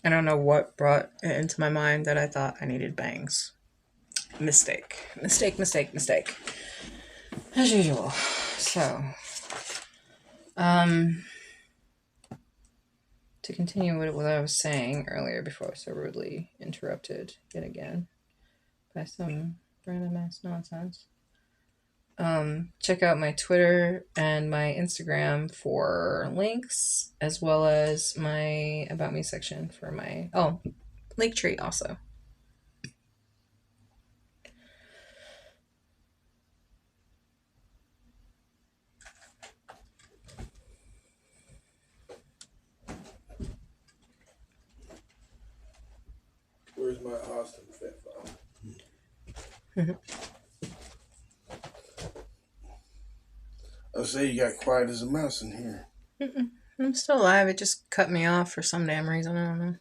I don't know what brought it into my mind that I thought I needed bangs. Mistake. Mistake. As usual. So, to continue with what I was saying earlier before I was so rudely interrupted yet again by some random ass nonsense. Check out my Twitter and my Instagram for links, as well as my About Me section for my Linktree also. Where's my Austin fit file? I say you got quiet as a mouse in here. I'm still alive. It just cut me off for some damn reason. I don't know.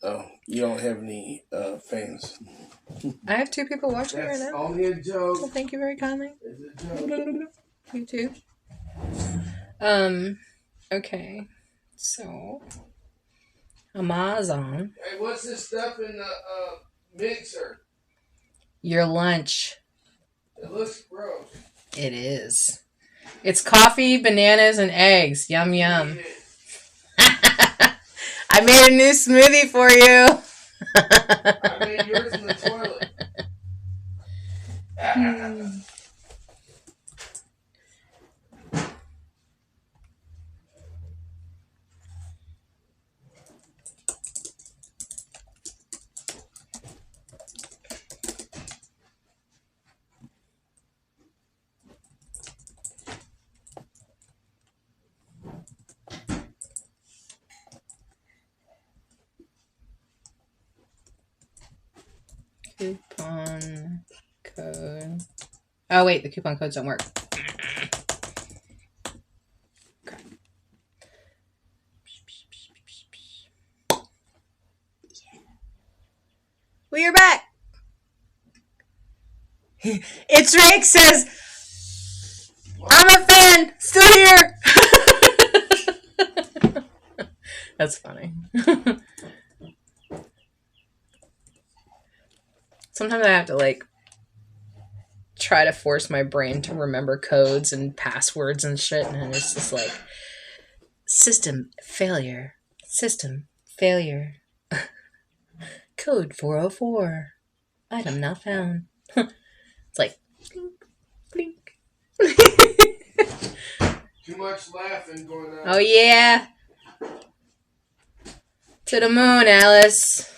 Oh, you don't have any fans. I have 2 people watching right now. Only a joke. Well, thank you very kindly. It's a joke. You too. Okay. So, Amazon. Hey, what's this stuff in the mixer? Your lunch. It looks gross. It is. It's coffee, bananas, and eggs. Yum, yum. I made a new smoothie for you. I made yours in the toilet. Coupon code. Oh, wait. The coupon codes don't work. Okay. We are back. It's Rick says, I'm a fan. Still here. That's funny. Sometimes I have to try to force my brain to remember codes and passwords and shit, and it's just like system failure. Code 404. Item not found. It's like blink. Too much laughing going on. Oh yeah. To the moon, Alice.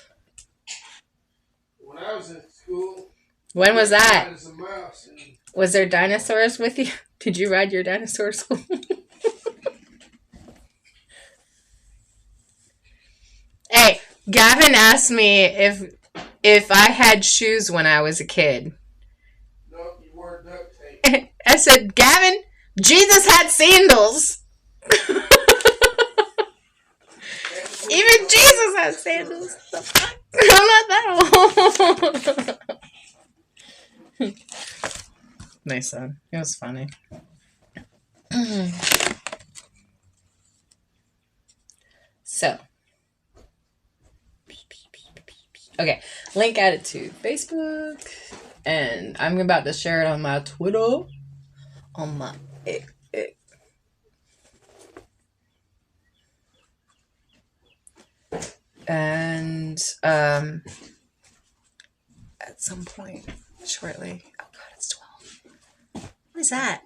When I was in school. When was that? As a mouse and Was there dinosaurs with you? Did you ride your dinosaur school? Hey, Gavin asked me if I had shoes when I was a kid. No, you wore duct tape. I said, Gavin, Jesus had sandals. Even Jesus had sandals. The fuck? I'm not that old. Nice son. It was funny. So. Okay. Link added to Facebook. And I'm about to share it on my Twitter. On my... And at some point shortly. Oh god, it's 12. What is that?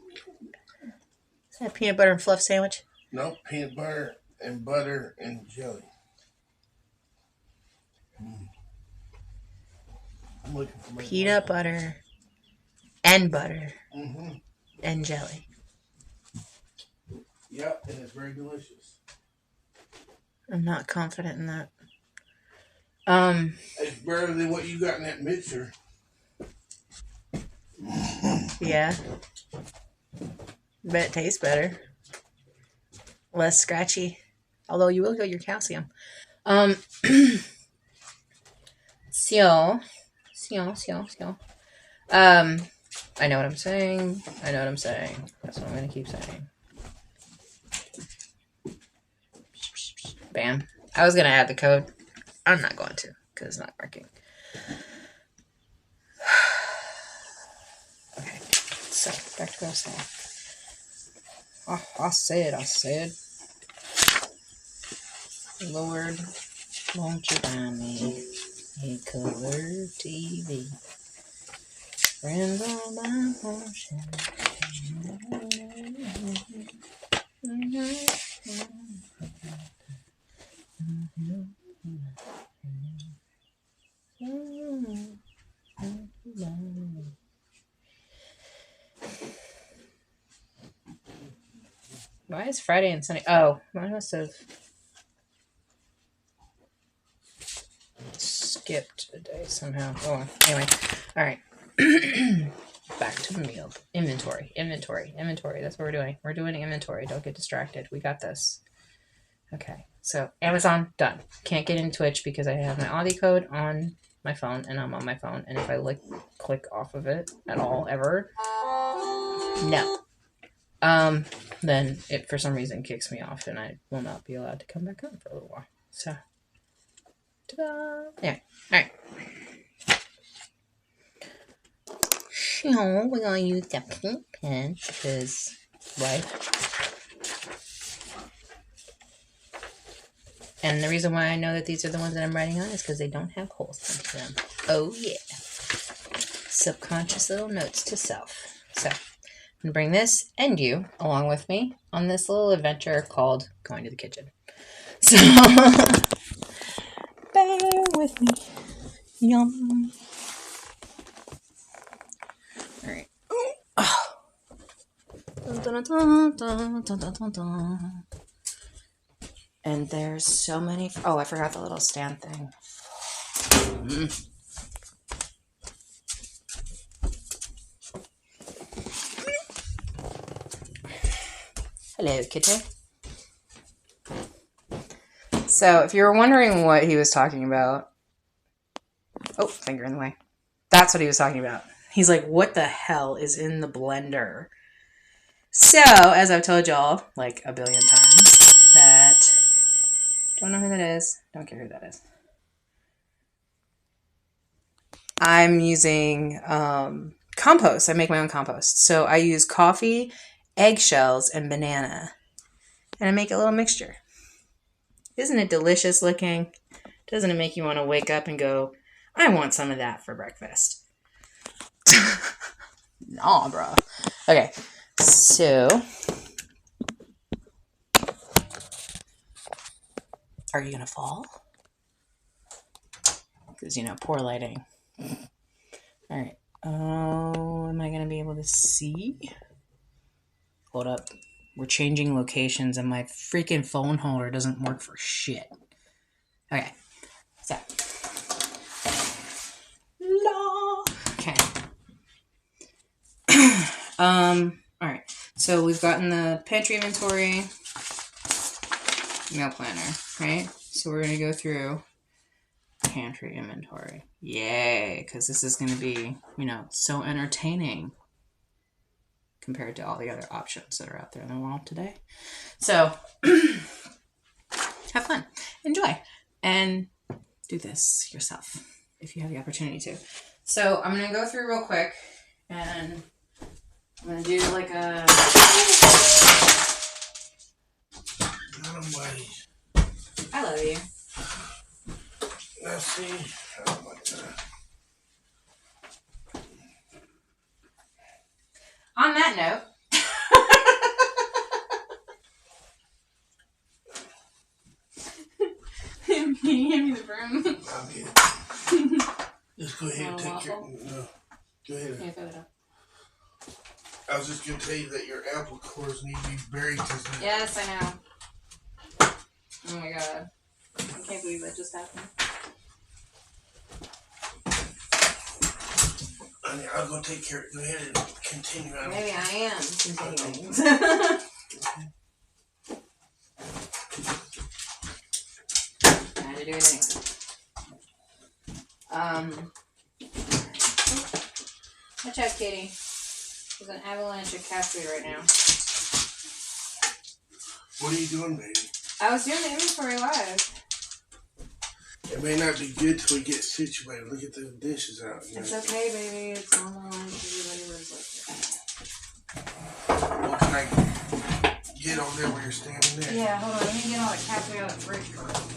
Is that a peanut butter and fluff sandwich? No, peanut butter and jelly. I'm looking for peanut butter and butter and jelly. Yep, and it's very delicious. I'm not confident in that. It's better than what you got in that mixer. Yeah. But it tastes better. Less scratchy. Although you will get your calcium. So. I know what I'm saying. That's what I'm going to keep saying. Bam. I was going to add the code. I'm not going to because it's not working. Okay, so back to what I was saying. Oh, I said, Lord, won't you buy me a color TV? Friends on my portion. Why is Friday and Sunday? Oh, I must have skipped a day somehow. Oh, anyway. All right. Back to the meal. Inventory. That's what we're doing. We're doing inventory. Don't get distracted. We got this. Okay. So Amazon, done. Can't get in Twitch because I have my Audi code on my phone and I'm on my phone. And if I click off of it at all, ever, no. Then it for some reason kicks me off and I will not be allowed to come back on for a little while. So, ta-da! Anyway, all right. So we're gonna use the pink pen because, right? And the reason why I know that these are the ones that I'm writing on is because they don't have holes into them. Oh yeah. Subconscious little notes to self. So, I'm gonna bring this and you along with me on this little adventure called going to the kitchen. So, bear with me. Yum. All right. Oh. Dun, dun, dun, dun, dun, dun, dun. And there's so many. Oh, I forgot the little stand thing. Hello, kitty. So, if you were wondering what he was talking about, oh, finger in the way. That's what he was talking about. He's like, what the hell is in the blender? So, as I've told y'all like a billion times, that don't know who that is. Don't care who that is. I'm using compost. I make my own compost. So I use coffee, eggshells, and banana. And I make a little mixture. Isn't it delicious looking? Doesn't it make you want to wake up and go, I want some of that for breakfast? Nah, bro. Okay, so are you going to fall? Because, poor lighting. All right. Oh, am I going to be able to see? Hold up. We're changing locations and my freaking phone holder doesn't work for shit. Okay. So. Okay. All right. So we've gotten the pantry inventory, meal planner, right? So we're going to go through pantry inventory. Yay, because this is going to be, so entertaining compared to all the other options that are out there in the world today. So, have fun, enjoy, and do this yourself if you have the opportunity to. So, I'm going to go through real quick, and I'm going to do like a... I love you. Let's see. Oh my God. On that note, can you hand me the broom? I'll get it. Just go ahead and take your... No. Go ahead. Yeah, throw it up. I was just going to tell you that your apple cores need to be buried. Yes, I know. Oh my God. I can't believe that just happened. I'll go take care of it. Go ahead and continue. Maybe I am continuing. I had to do it anyway. Watch out, Katie. There's an avalanche of cat food right now. What are you doing, baby? I was doing the inventory live. It may not be good till we get situated. Look at the dishes out. It's okay, baby. It's normal. Everybody lives like Well, can I get over there where you're standing there? Yeah, hold on. Let me get all the cats out of the fridge first.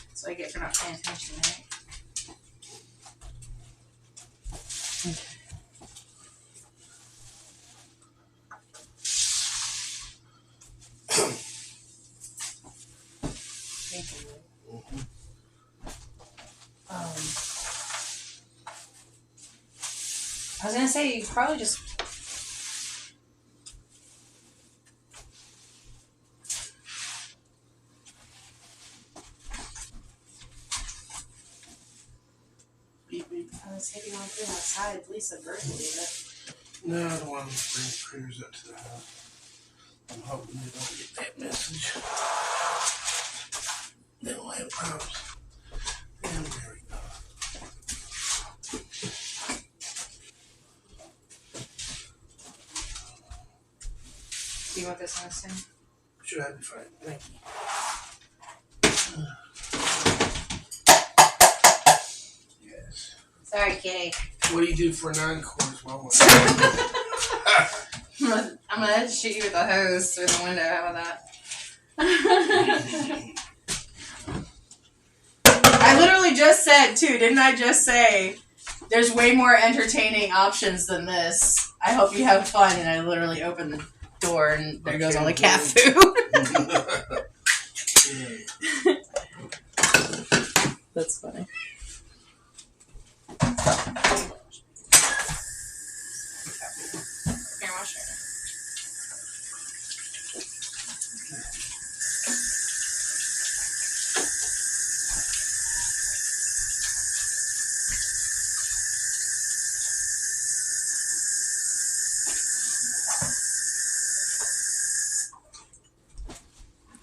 That's what I get for not paying attention, right? Thank you. I was gonna say you probably just. Beep, beep. I was thinking you want to put it outside. Lisa bird will leave it. No, I don't want to bring critters up to the house. I'm hoping they don't get that message. They don't have problems. And there we go. Do you want this on the same? Sure, that'd be fine. Thank you. Yes. Sorry, kitty. What do you do for 9 quarters while we're I'm gonna shoot you with a hose through the window. How about that? I literally just said too, didn't I just say there's way more entertaining options than this. I hope you have fun. And I literally opened the door and there goes all the cat food. That's funny. Here, I'll show you.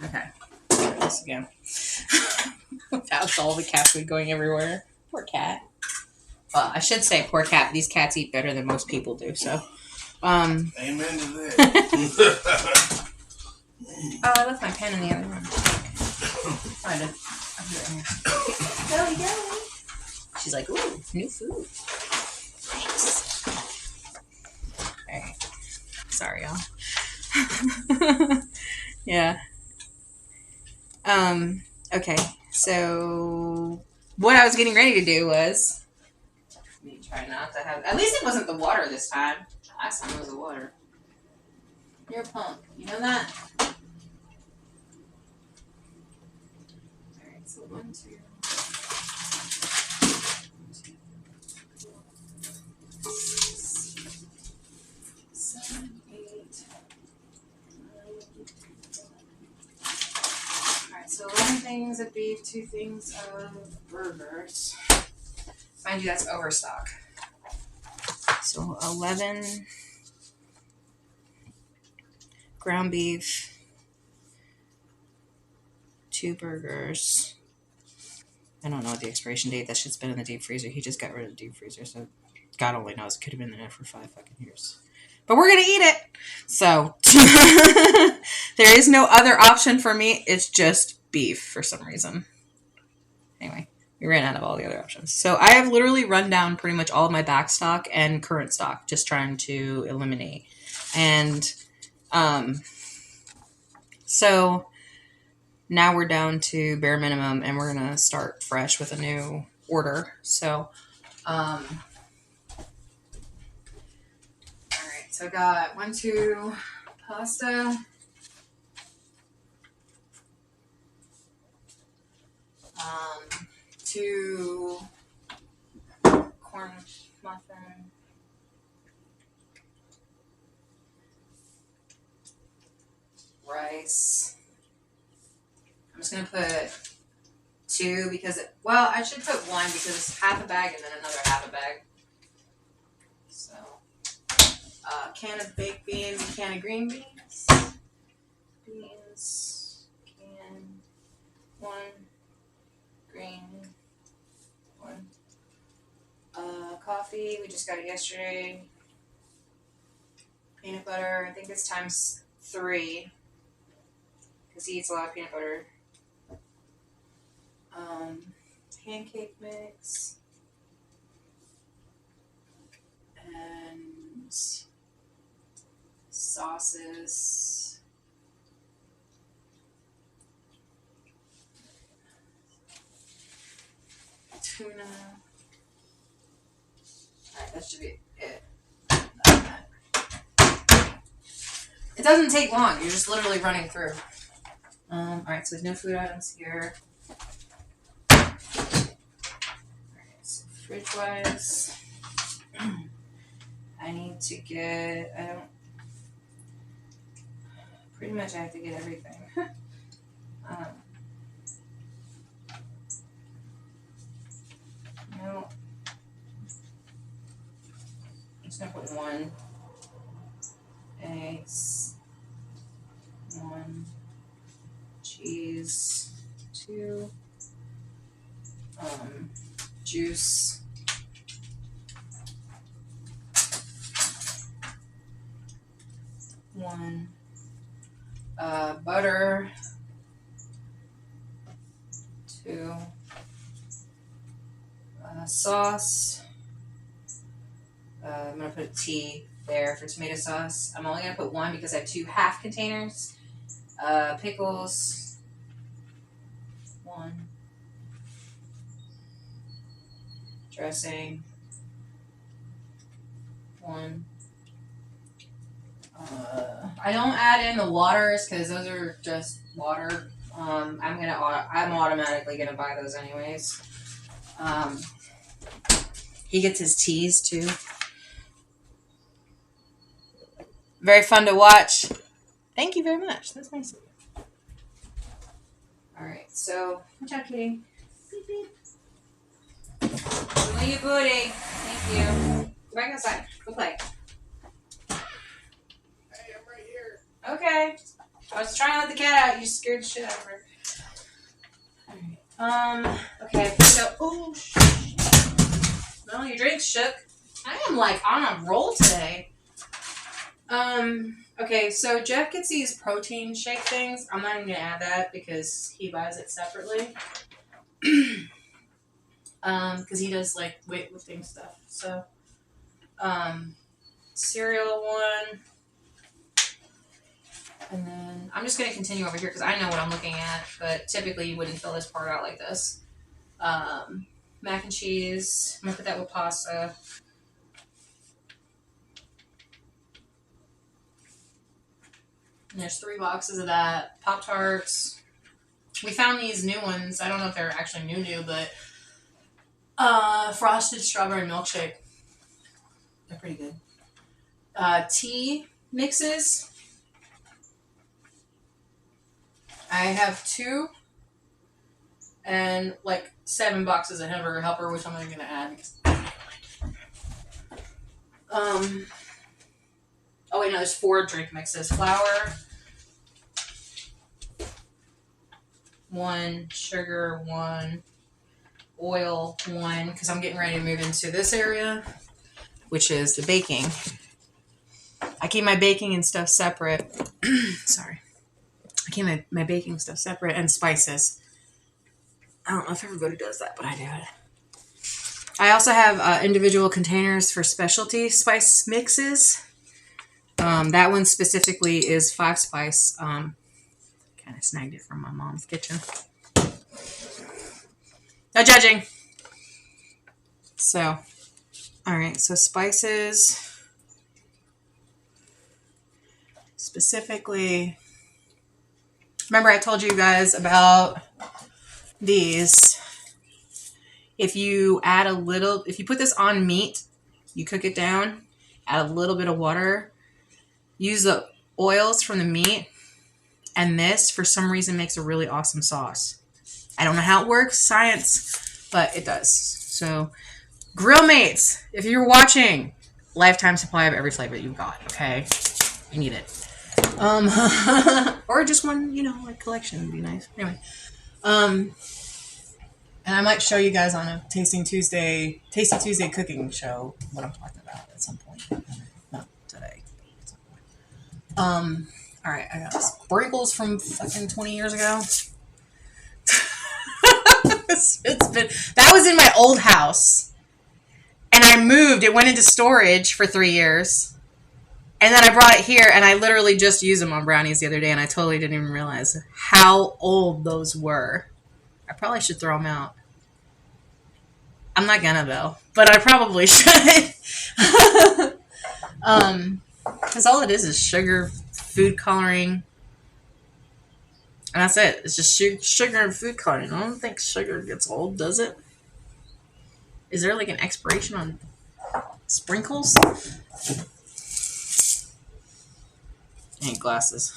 Okay. Try this again. Without all the cat food going everywhere. Poor cat. Well, I should say poor cat. These cats eat better than most people do, so. Amen to that. Oh, I left my pen in the other room. I did. I'll do it here. Go. She's like, ooh, new food. Thanks. Alright. Sorry, y'all. Yeah. Okay. So what I was getting ready to do was let me try not to have at least it wasn't the water this time. Last time it was the water. You're a punk. You know that? Alright, so 1, 2. 7, 8, 9. Alright, so 11 things of beef, 2 things of burgers. Mind you, that's overstock. So 11 ground beef, 2 burgers. I don't know what the expiration date. That shit's been in the deep freezer. He just got rid of the deep freezer, so God only knows. It could have been in there for 5 fucking years. But we're gonna eat it. So there is no other option for me. It's just beef for some reason. Anyway, we ran out of all the other options. So I have literally run down pretty much all of my back stock and current stock, just trying to eliminate. And so now we're down to bare minimum, and we're gonna start fresh with a new order. So, all right. So I got 1, 2 pasta, 2 corn muffin, rice. I'm just gonna put 2 because I should put 1 because it's half a bag and then another half a bag. So, can of baked beans, can of green beans, can 1 green one. Coffee, we just got it yesterday. Peanut butter, I think it's times 3 because he eats a lot of peanut butter. Pancake mix and sauces. Tuna. Alright, that should be it. It doesn't take long, you're just literally running through. Alright, so there's no food items here. Alright, so fridge wise, I need to get, pretty much I have to get everything. No. I'm just gonna put 1 eggs, 1 cheese, 2 juice, 1 butter, 2 sauce. I'm gonna put a T there for tomato sauce. I'm only gonna put 1 because I have 2 half containers. Pickles, 1. Dressing, 1. I don't add in the waters because those are just water. I'm automatically gonna buy those anyways. He gets his teas too. Very fun to watch. Thank you very much. That's nice of you. Alright, so watch out, kitty. Beep beep. Wiggle your booty. Thank you. Go back outside. Go play. Hey, I'm right here. Okay. I was trying to let the cat out. You scared the shit out of her. Alright. Okay, so no, your drink's shook. I am like on a roll today. Okay, so Jeff gets these protein shake things. I'm not even gonna add that because he buys it separately. Because he does like weightlifting stuff. So, cereal 1. And then I'm just gonna continue over here because I know what I'm looking at, but typically you wouldn't fill this part out like this. Mac and cheese. I'm gonna put that with pasta. And there's 3 boxes of that. Pop-Tarts. We found these new ones. I don't know if they're actually new, but frosted strawberry milkshake. They're pretty good. Tea mixes. I have 2 and like 7 boxes of hamburger helper, which I'm not gonna add because oh wait, no, there's 4 drink mixes. Flour, 1 sugar, 1 oil, 1 because I'm getting ready to move into this area, which is the baking. I keep my baking and stuff separate. Sorry. I keep my baking stuff separate and spices. I don't know if everybody does that, but I do it. I also have individual containers for specialty spice mixes. That one specifically is 5 spice. Kind of snagged it from my mom's kitchen. No judging. So, all right. So spices. Specifically, remember I told you guys about these. If you put this on meat, you cook it down, add a little bit of water, use the oils from the meat, and this, for some reason, makes a really awesome sauce. I don't know how it works, science, but it does. So, grill mates, if you're watching, lifetime supply of every flavor that you've got, okay? You need it. Or just one, like collection would be nice. Anyway. And I might show you guys on a Tasty Tuesday cooking show what I'm talking about at some point. Not today. At some point. All right, I got sprinkles from fucking 20 years ago. It's been that was in my old house, and I moved. It went into storage for 3 years, and then I brought it here, and I literally just used them on brownies the other day, and I totally didn't even realize how old those were. I probably should throw them out. I'm not gonna though, but I probably should. Because all it is sugar, food coloring, and that's it. It's just sugar and food coloring. I don't think sugar gets old, does it? Is there like an expiration on sprinkles? Ain't glasses.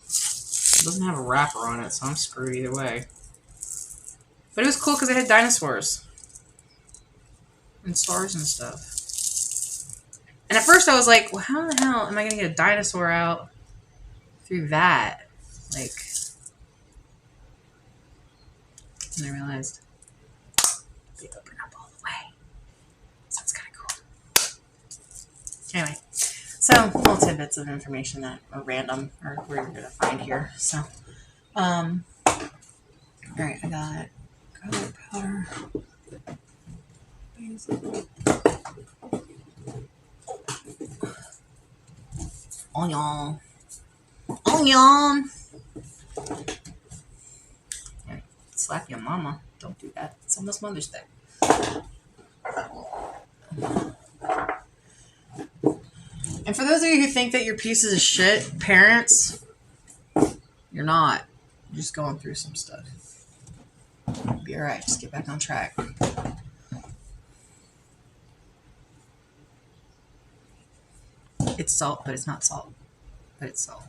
It doesn't have a wrapper on it, so I'm screwed either way. But it was cool because it had dinosaurs and stars and stuff. And at first I was like, well, how the hell am I going to get a dinosaur out through that? Like, and I realized they open up all the way. So it's kind of cool. Anyway, so little tidbits of information that are random or we're going to find here. So, all right, I got garlic powder. Onion. Onion. Yeah, slap your mama. Don't do that. It's almost Mother's Day. And for those of you who think that you're pieces of shit, parents, you're not. You're just going through some stuff. Be alright. Just get back on track. It's salt, but it's not salt. But it's salt.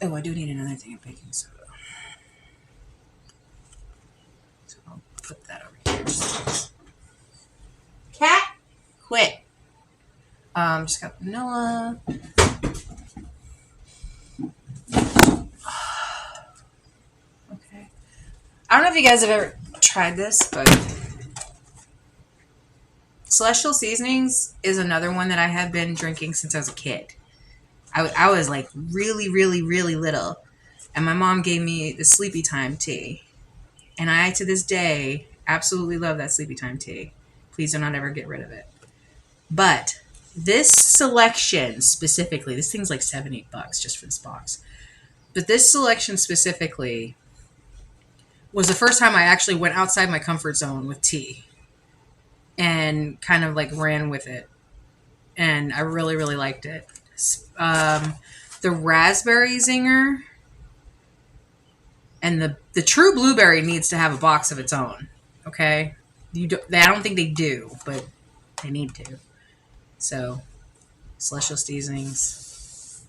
Oh, I do need another thing of baking soda. So I'll put that over here. Cat, quit. Just got vanilla. Okay. I don't know if you guys have ever tried this, but Celestial Seasonings is another one that I have been drinking since I was a kid. I was like really, really, really little, and my mom gave me the Sleepy Time tea, and I, to this day, absolutely love that Sleepy Time tea. Please do not ever get rid of it. But this selection specifically, this thing's like $7-8 just for this box. But this selection specifically was the first time I actually went outside my comfort zone with tea and kind of like ran with it. And I really, really liked it. The raspberry zinger and the true blueberry needs to have a box of its own. Okay? I don't think they do, but they need to. So, Celestial Seasonings.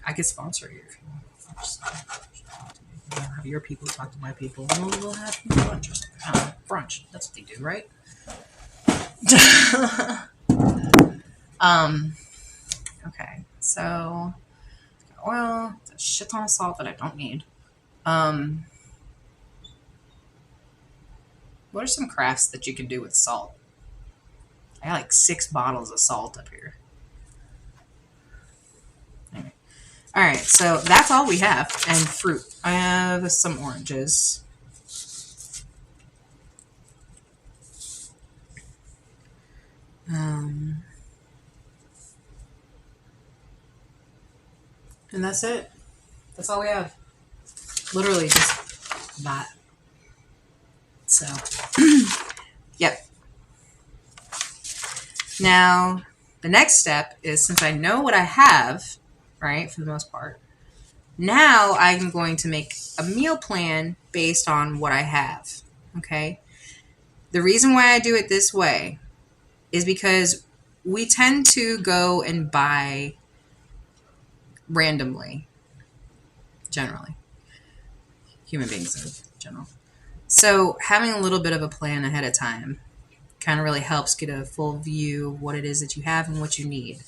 I could sponsor you if you want. Just have your people talk to my people. We'll have brunch or something. Brunch. That's what they do, right? Okay. So, oil. A shit ton of salt that I don't need. What are some crafts that you can do with salt? I got like 6 bottles of salt up here. Anyway. All right, so that's all we have. And fruit. I have some oranges. And that's it. That's all we have. Literally just that. So, yep. Now, the next step is, since I know what I have, right, for the most part, now I'm going to make a meal plan based on what I have, okay? The reason why I do it this way is because we tend to go and buy randomly, generally. Human beings in general. So having a little bit of a plan ahead of time kind of really helps get a full view of what it is that you have and what you need.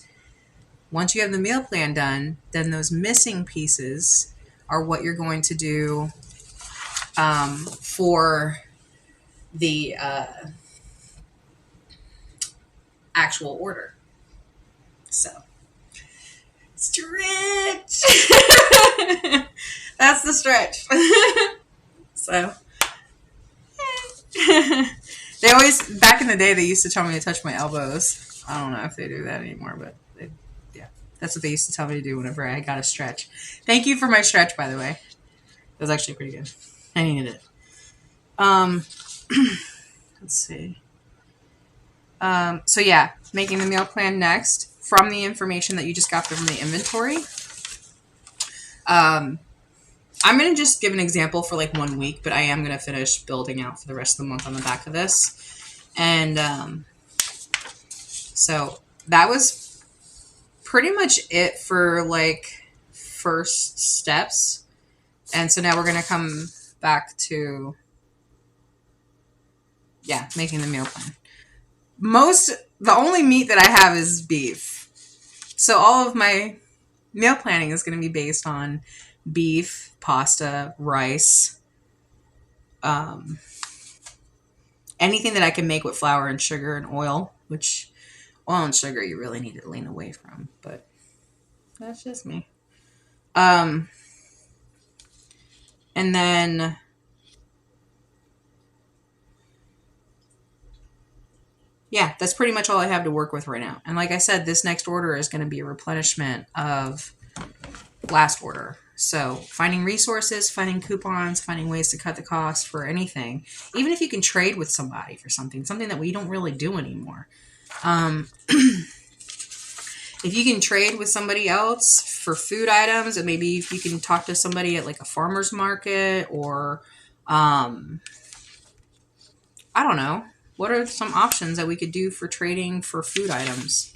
Once you have the meal plan done, then those missing pieces are what you're going to do for the actual order. So, stretch. That's the stretch. So, they always, back in the day, they used to tell me to touch my elbows. I don't know if they do that anymore, but yeah, that's what they used to tell me to do whenever I got a stretch. Thank you for my stretch, by the way. It was actually pretty good. I needed it. Let's see. So yeah, making the meal plan next from the information that you just got from the inventory. I'm going to just give an example for like 1 week, but I am going to finish building out for the rest of the month on the back of this. And so that was pretty much it for like first steps. And so now we're going to come back to, yeah, making the meal plan. The only meat that I have is beef. So all of my meal planning is going to be based on beef, pasta, rice, anything that I can make with flour and sugar and oil, which oil and sugar you really need to lean away from, but that's just me. And then yeah, that's pretty much all I have to work with right now. And like I said, this next order is going to be a replenishment of last order. So finding resources, finding coupons, finding ways to cut the cost for anything, even if you can trade with somebody for something that we don't really do anymore. If you can trade with somebody else for food items, and maybe if you can talk to somebody at like a farmer's market, or I don't know, what are some options that we could do for trading for food items?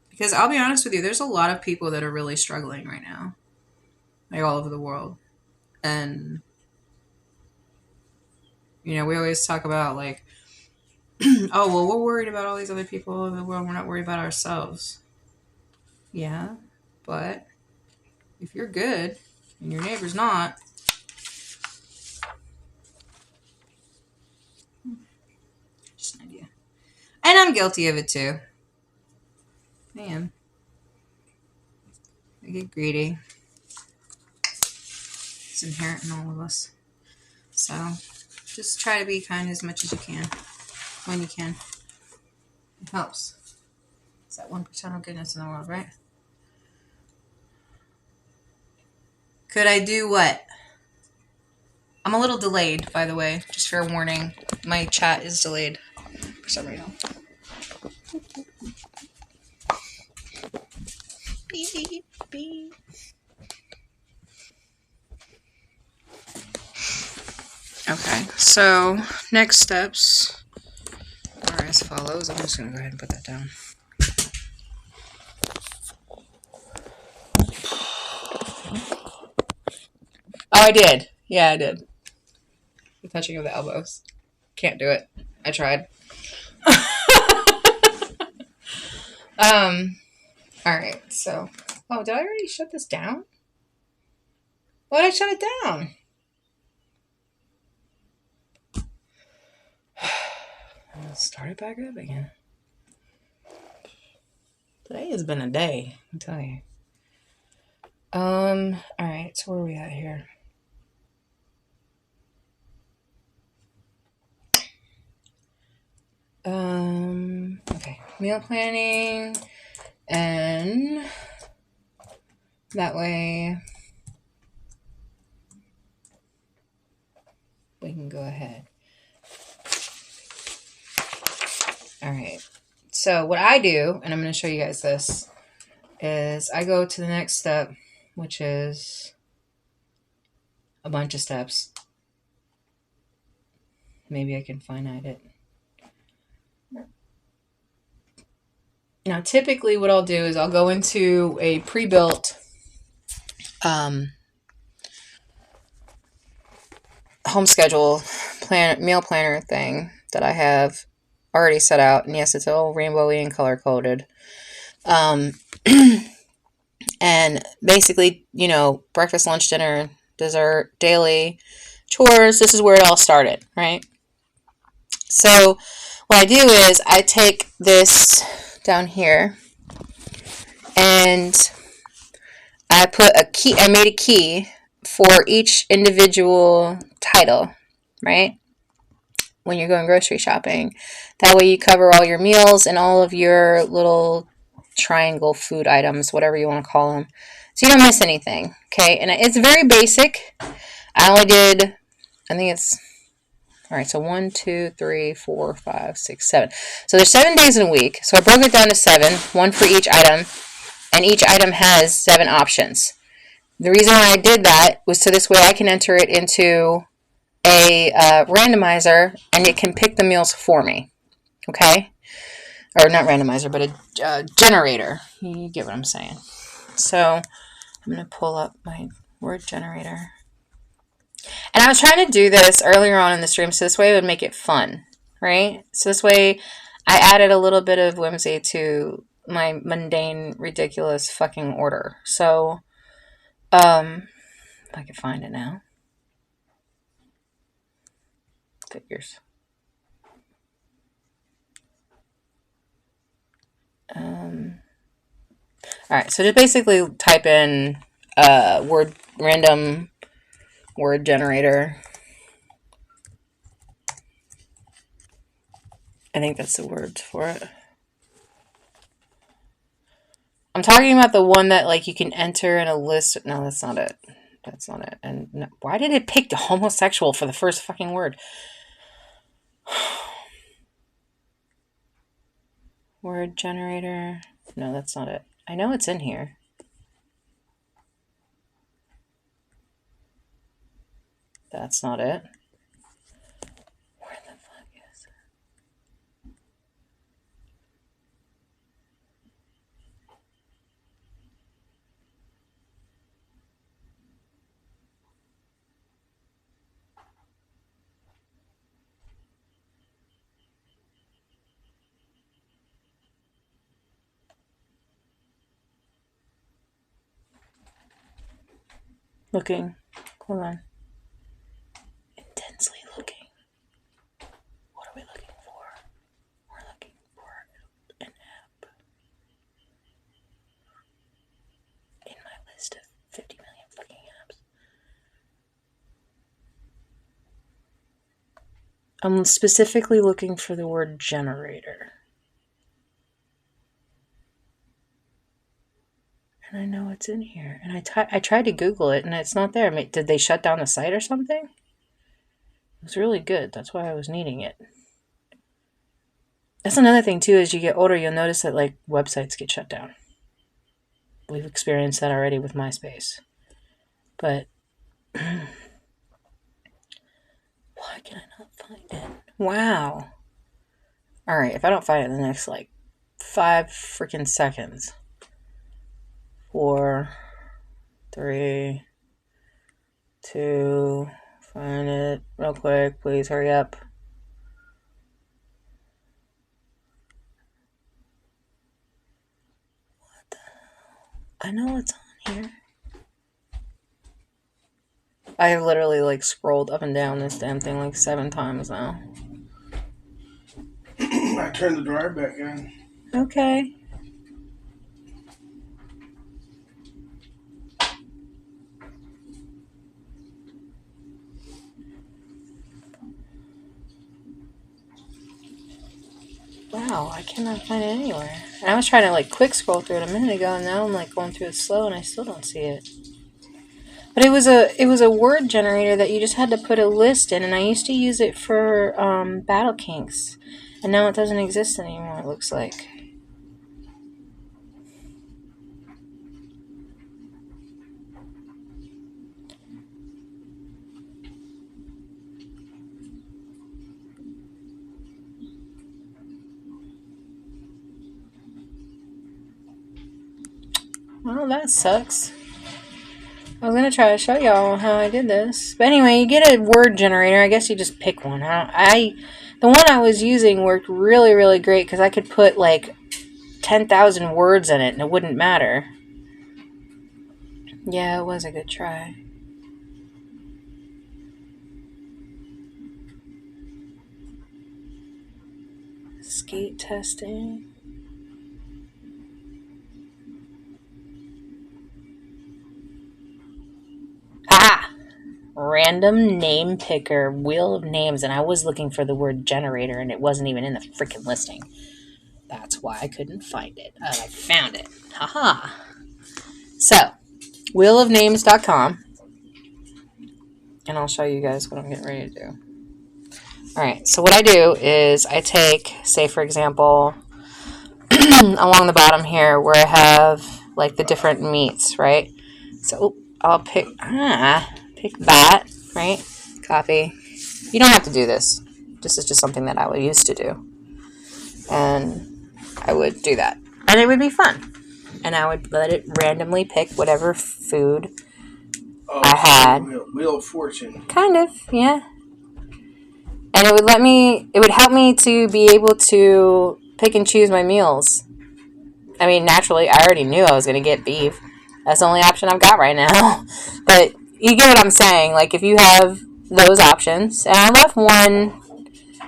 Because I'll be honest with you, there's a lot of people that are really struggling right now, like all over the world. And, you know, we always talk about like, oh, well, we're worried about all these other people in the world. We're not worried about ourselves. Yeah, but if you're good and your neighbor's not, just an idea. And I'm guilty of it too. I am. I get greedy. It's inherent in all of us. So just try to be kind as much as you can, when you can. It helps. It's that 1% of goodness in the world, right? Could I do what? I'm a little delayed, by the way. Just fair warning. My chat is delayed for some reason. Beep, beep. Okay, so next steps are as follows. I'm just going to go ahead and put that down. Oh, I did. Yeah, I did. The touching of the elbows. Can't do it. I tried. Alright, so. Oh, did I already shut this down? Why did I shut it down? Let's start it back up again. Today has been a day, I'll tell you. Alright, so where are we at here? Okay, meal planning, and that way we can go ahead. Alright, so what I do, and I'm going to show you guys this, is I go to the next step, which is a bunch of steps. Maybe I can finite it. Now, typically what I'll do is I'll go into a pre-built home schedule meal planner thing that I have already set out. And yes, it's all rainbowy and color-coded. And basically, breakfast, lunch, dinner, dessert, daily, chores, this is where it all started, right? So what I do is I take this down here and I made a key for each individual title, right? When you're going grocery shopping. That way you cover all your meals and all of your little triangle food items, whatever you want to call them. So you don't miss anything, okay? And it's very basic. I think it's, all right, so 1, 2, 3, 4, 5, 6, 7. So there's 7 days in a week. So I broke it down to 7, one for each item, and each item has 7 options. The reason why I did that was so this way I can enter it into a randomizer and it can pick the meals for me, okay? Or not randomizer, but a generator. You get what I'm saying. So I'm going to pull up my word generator. And I was trying to do this earlier on in the stream so this way it would make it fun, right? So this way I added a little bit of whimsy to my mundane, ridiculous fucking order. So, if I can find it now. Figures. Alright, so just basically type in random word generator. I think that's the word for it. I'm talking about the one that like you can enter in a list. No, that's not it. That's not it. And no, why did it pick homosexual for the first fucking word? Word generator. No, that's not it. I know it's in here. That's not it. Where the fuck is it? Looking. Hold on. Intensely looking. What are we looking for? We're looking for an app in my list of 50 million fucking apps. I'm specifically looking for the word generator. And I know it's in here. And I tried to Google it, and it's not there. I mean, did they shut down the site or something? It was really good. That's why I was needing it. That's another thing, too. As you get older, you'll notice that, like, websites get shut down. We've experienced that already with MySpace. But why can I not find it? Wow. Alright, if I don't find it in the next, 5 freaking seconds. 4, 3, 2, find it real quick. Please hurry up. What the hell? I know it's on here. I have literally scrolled up and down this damn thing 7 times now. I turned the dryer back on. Okay. Wow, I cannot find it anywhere. And I was trying to quick scroll through it a minute ago, and now I'm going through it slow, and I still don't see it. But it was a word generator that you just had to put a list in, and I used to use it for Battle Kinks, and now it doesn't exist anymore. It looks like. Well, that sucks. I was going to try to show y'all how I did this. But anyway, you get a word generator. I guess you just pick one. The one I was using worked really, really great because I could put 10,000 words in it and it wouldn't matter. Yeah, it was a good try. Skate testing. Ah! Random name picker, wheel of names, and I was looking for the word generator and it wasn't even in the freaking listing. That's why I couldn't find it. I found it. Haha. So, wheelofnames.com, and I'll show you guys what I'm getting ready to do. Alright, so what I do is I take, say for example, along the bottom here where I have like the different meats, right? So I'll pick that, right? Copy. You don't have to do this. This is just something that I would used to do. And I would do that. And it would be fun. And I would let it randomly pick whatever food I had. Wheel of Fortune. Kind of, yeah. And it would help me to be able to pick and choose my meals. I mean, naturally, I already knew I was going to get beef. That's the only option I've got right now. But you get what I'm saying. Like, if you have those options, and I left one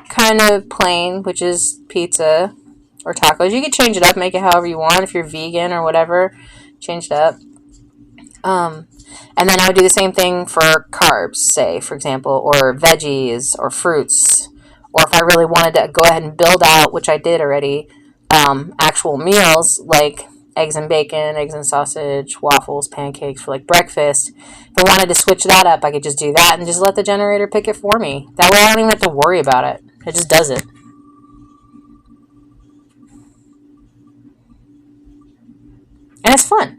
kind of plain, which is pizza or tacos. You could change it up, make it however you want. If you're vegan or whatever, change it up. And then I would do the same thing for carbs, say, for example, or veggies or fruits. Or if I really wanted to go ahead and build out, which I did already, actual meals like eggs and bacon, eggs and sausage, waffles, pancakes for like breakfast. If I wanted to switch that up, I could just do that and just let the generator pick it for me. That way I don't even have to worry about it. It just does it. And it's fun.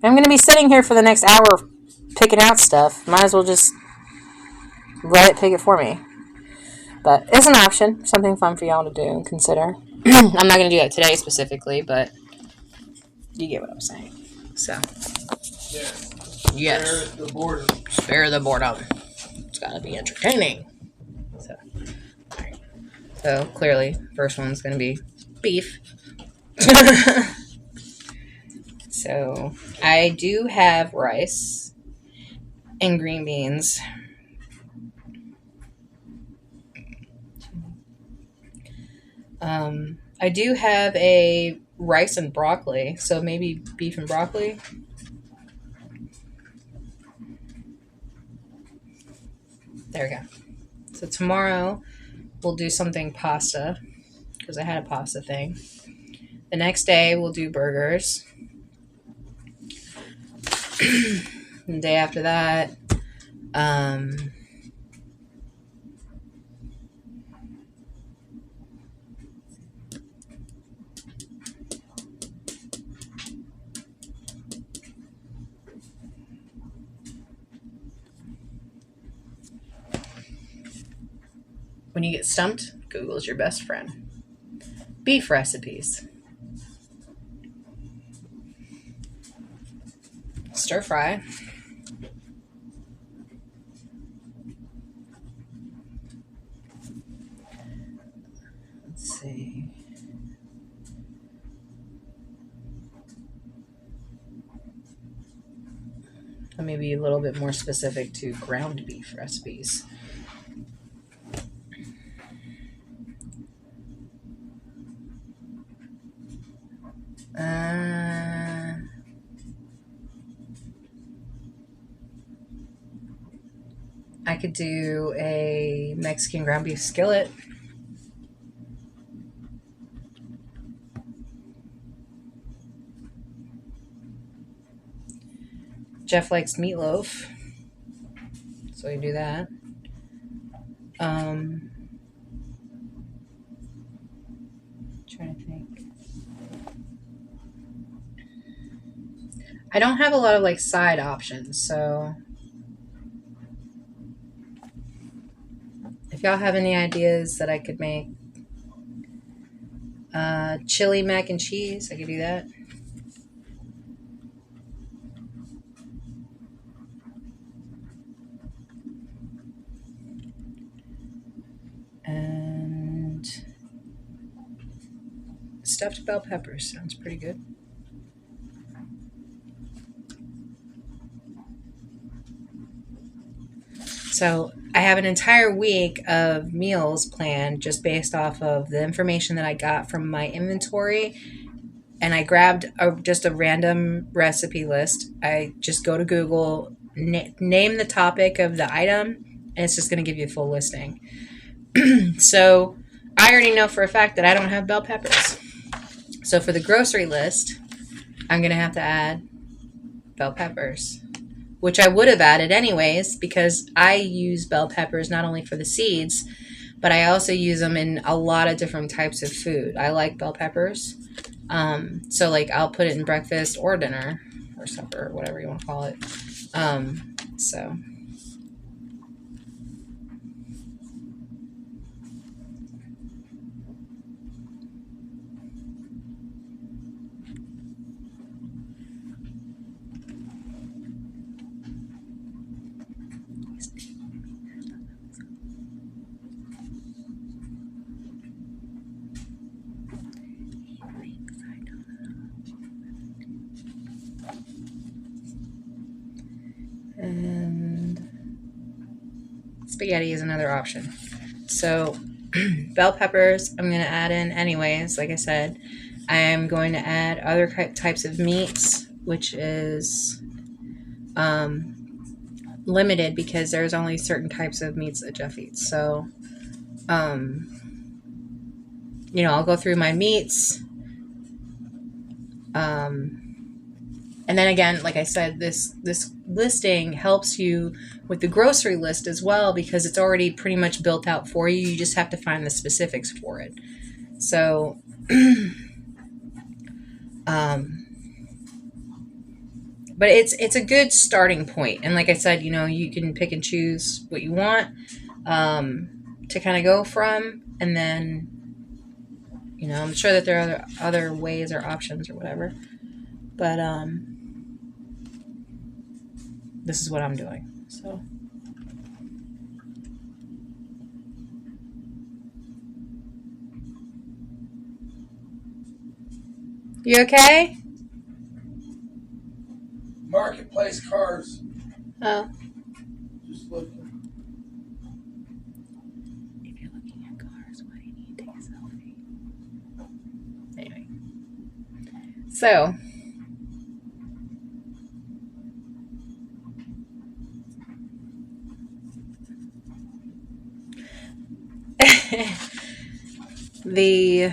I'm going to be sitting here for the next hour picking out stuff. Might as well just let it pick it for me. But it's an option. Something fun for y'all to do and consider. I'm not going to do that today specifically, but you get what I'm saying. So, Yeah. yes. Spare the boredom. Spare the boredom. It's got to be entertaining. So, all right. So clearly, first one's going to be beef. So, I do have rice and green beans. I do have a rice and broccoli, so maybe beef and broccoli. There we go. So tomorrow we'll do something pasta because I had a pasta thing. The next day we'll do burgers. The day after that, when you get stumped, Google's your best friend. Beef recipes. Stir fry. Let's see. Let me be a little bit more specific to ground beef recipes. I could do a Mexican ground beef skillet. Jeff likes meatloaf, so we do that. Trying to think. I don't have a lot of like side options, so if y'all have any ideas that I could make, chili mac and cheese, I could do that. And stuffed bell peppers sounds pretty good. So I have an entire week of meals planned just based off of the information that I got from my inventory. And I grabbed just a random recipe list. I just go to Google, name the topic of the item, and it's just going to give you a full listing. So I already know for a fact that I don't have bell peppers. So for the grocery list, I'm going to have to add bell peppers, which I would have added anyways because I use bell peppers not only for the seeds, but I also use them in a lot of different types of food. I like bell peppers. So like I'll put it in breakfast or dinner or supper or whatever you want to call it. So and spaghetti is another option. So bell peppers I'm going to add in anyways. Like I said, I am going to add other types of meats, which is limited because there's only certain types of meats that Jeff eats. So I'll go through my meats. And then again, like I said, this listing helps you with the grocery list as well because it's already pretty much built out for you. You just have to find the specifics for it. So, but it's a good starting point. And like I said, you can pick and choose what you want to kind of go from, and then I'm sure that there are other ways or options or whatever. But this is what I'm doing. So you okay? Marketplace cars. Oh. Just looking. If you're looking at cars, why do you need to take a selfie? Anyway. So the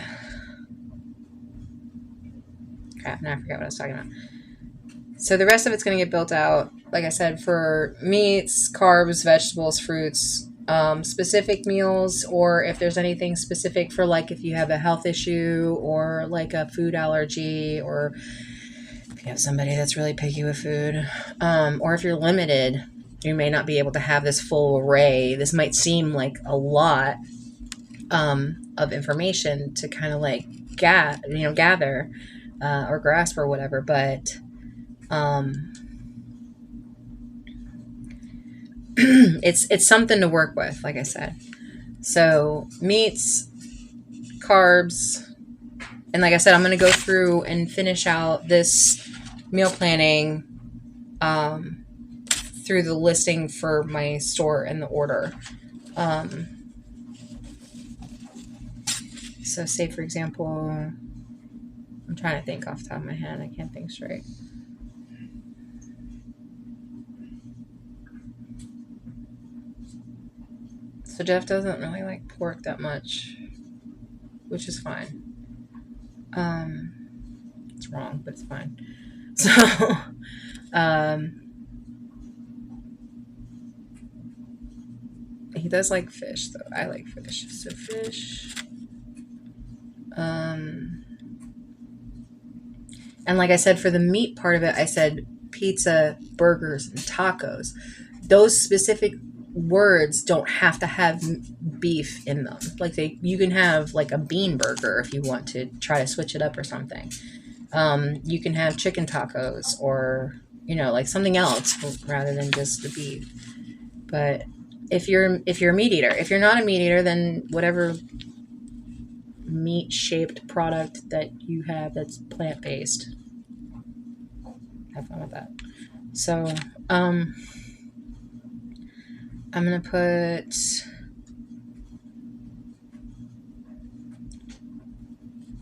crap, now I forgot what I was talking about. So the rest of it's going to get built out, like I said, for meats, carbs, vegetables, fruits, specific meals, or if there's anything specific for like if you have a health issue or like a food allergy, or if you have somebody that's really picky with food, or if you're limited, you may not be able to have this full array. This might seem like a lot of information to kind of like gather or grasp or whatever, but it's something to work with, like I said. So meats, carbs, and like I said, I'm going to go through and finish out this meal planning through the listing for my store and the order. So say, for example, I'm trying to think off the top of my head. I can't think straight. So Jeff doesn't really like pork that much, which is fine. It's wrong, but it's fine. So, he does like fish, though. I like fish. So fish. And like I said, for the meat part of it, I said pizza, burgers, and tacos. Those specific words don't have to have beef in them. Like you can have like a bean burger if you want to try to switch it up or something. You can have chicken tacos or like something else rather than just the beef. But if you're a meat eater, if you're not a meat eater, then whatever meat shaped product that you have that's plant based, have fun with that. So I'm going to put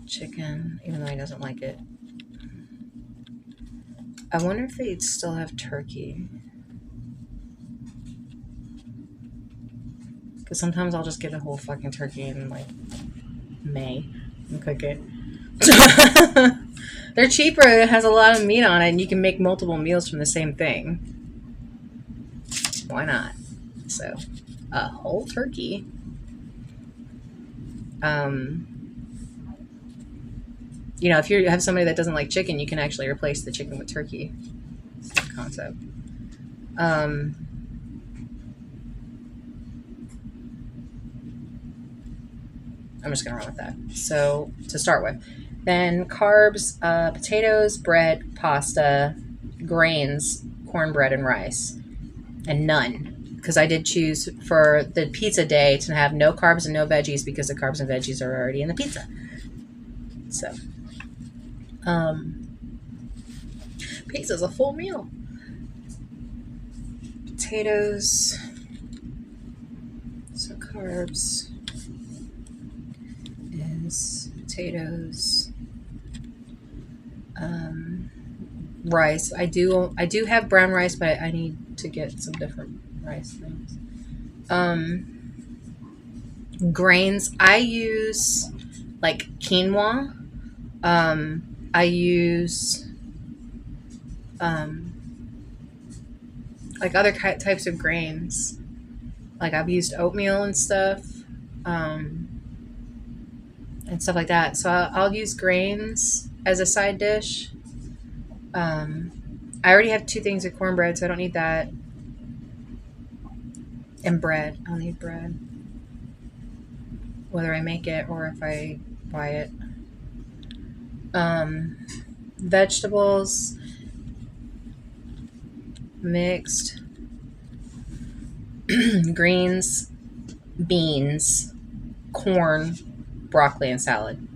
chicken, even though he doesn't like it. I wonder if they'd still have turkey. Because sometimes I'll just get a whole fucking turkey in like May and cook it. They're cheaper. It has a lot of meat on it, and you can make multiple meals from the same thing. Why not? So, a whole turkey. You know, if you have somebody that doesn't like chicken, you can actually replace the chicken with turkey. Same concept. I'm just going to run with that. So, to start with. Then carbs, potatoes, bread, pasta, grains, cornbread, and rice. And none. Because I did choose for the pizza day to have no carbs and no veggies because the carbs and veggies are already in the pizza. So, pizza's a full meal. Potatoes. So carbs is potatoes. Rice. I do have brown rice, but I need to get some different rice things. Grains. I use like quinoa. I use like other types of grains. Like I've used oatmeal and stuff, and stuff like that. So I'll use grains as a side dish. I already have 2 things of cornbread, so I don't need that. And bread. I'll need bread. Whether I make it or if I buy it. Vegetables. Mixed. Greens. Beans. Corn. Broccoli and salad.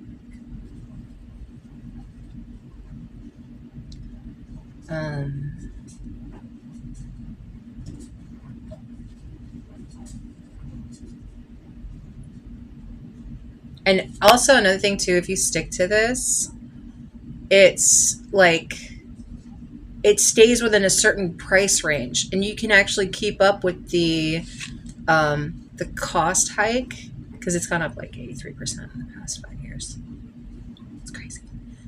And also another thing too, if you stick to this, it's like it stays within a certain price range, and you can actually keep up with the cost hike because it's gone up like 83% in the past 5 years. It's crazy.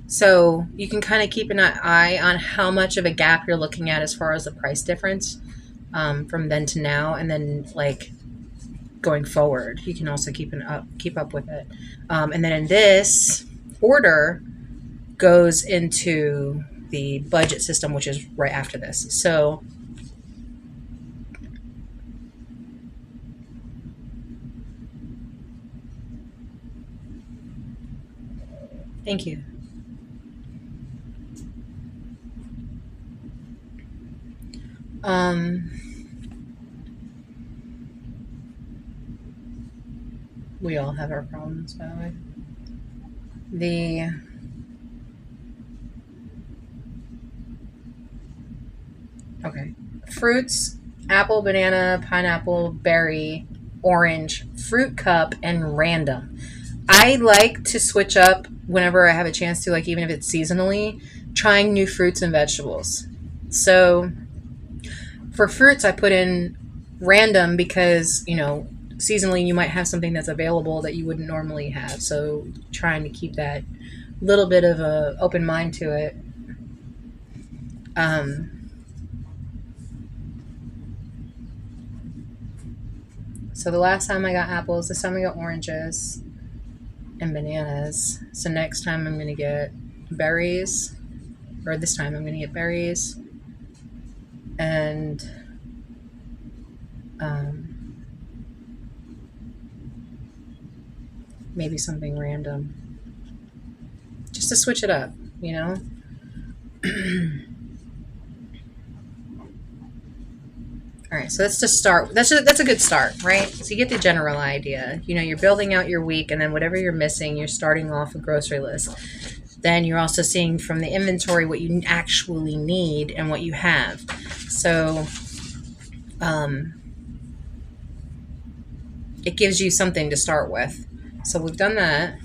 So you can kind of keep an eye on how much of a gap you're looking at as far as the price difference from then to now, and then like going forward, you can also keep up with it. And then in this order goes into the budget system, which is right after this. So thank you. We all have our problems, by the way. Okay. Fruits, apple, banana, pineapple, berry, orange, fruit cup, and random. I like to switch up whenever I have a chance to, like even if it's seasonally, trying new fruits and vegetables. So for fruits, I put in random because, you know, seasonally you might have something that's available that you wouldn't normally have. So trying to keep that little bit of a open mind to it. So the last time I got apples, this time I got oranges and bananas. So next time I'm going to get berries, or this time I'm going to get berries and maybe something random. Just to switch it up, you know? All right, so that's to start. That's a good start, right? So you get the general idea. You know, you're building out your week, and then whatever you're missing, you're starting off a grocery list. Then you're also seeing from the inventory what you actually need and what you have. So, it gives you something to start with. So we've done that.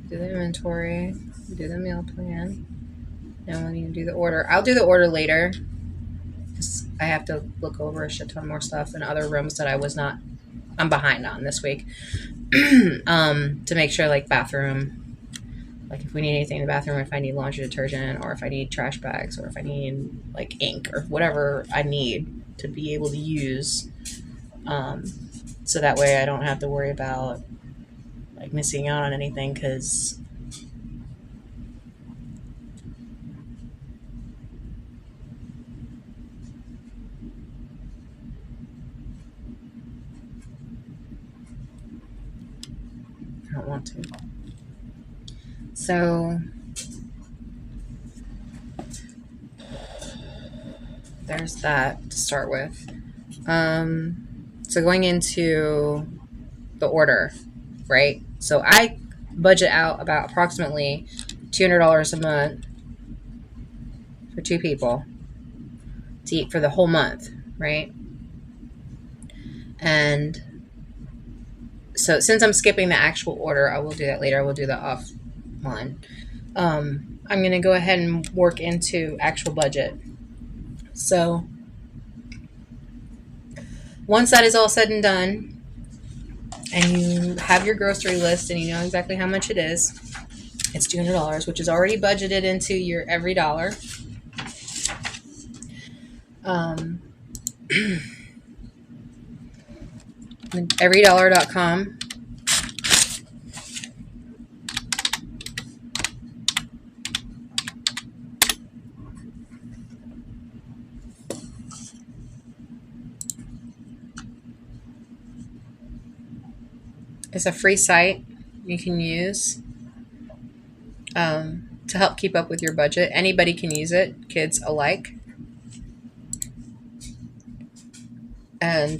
Do the inventory, do the meal plan. Now we need to do the order. I'll do the order later because I have to look over a shit ton more stuff in other rooms that I'm behind on this week. To make sure, like, bathroom, like if we need anything in the bathroom, if I need laundry detergent, or if I need trash bags, or if I need like ink or whatever I need to be able to use, so that way I don't have to worry about like missing out on anything, because I don't want to. So there's that to start with. So going into the order, right? So I budget out about approximately $200 a month for 2 people to eat for the whole month, right? And so since I'm skipping the actual order, I will do that later. I will do the off one. I'm going to go ahead and work into actual budget. So once that is all said and done, and you have your grocery list and you know exactly how much it is, it's $200, which is already budgeted into your every dollar. Everydollar.com. It's a free site you can use to help keep up with your budget. Anybody can use it, kids alike. And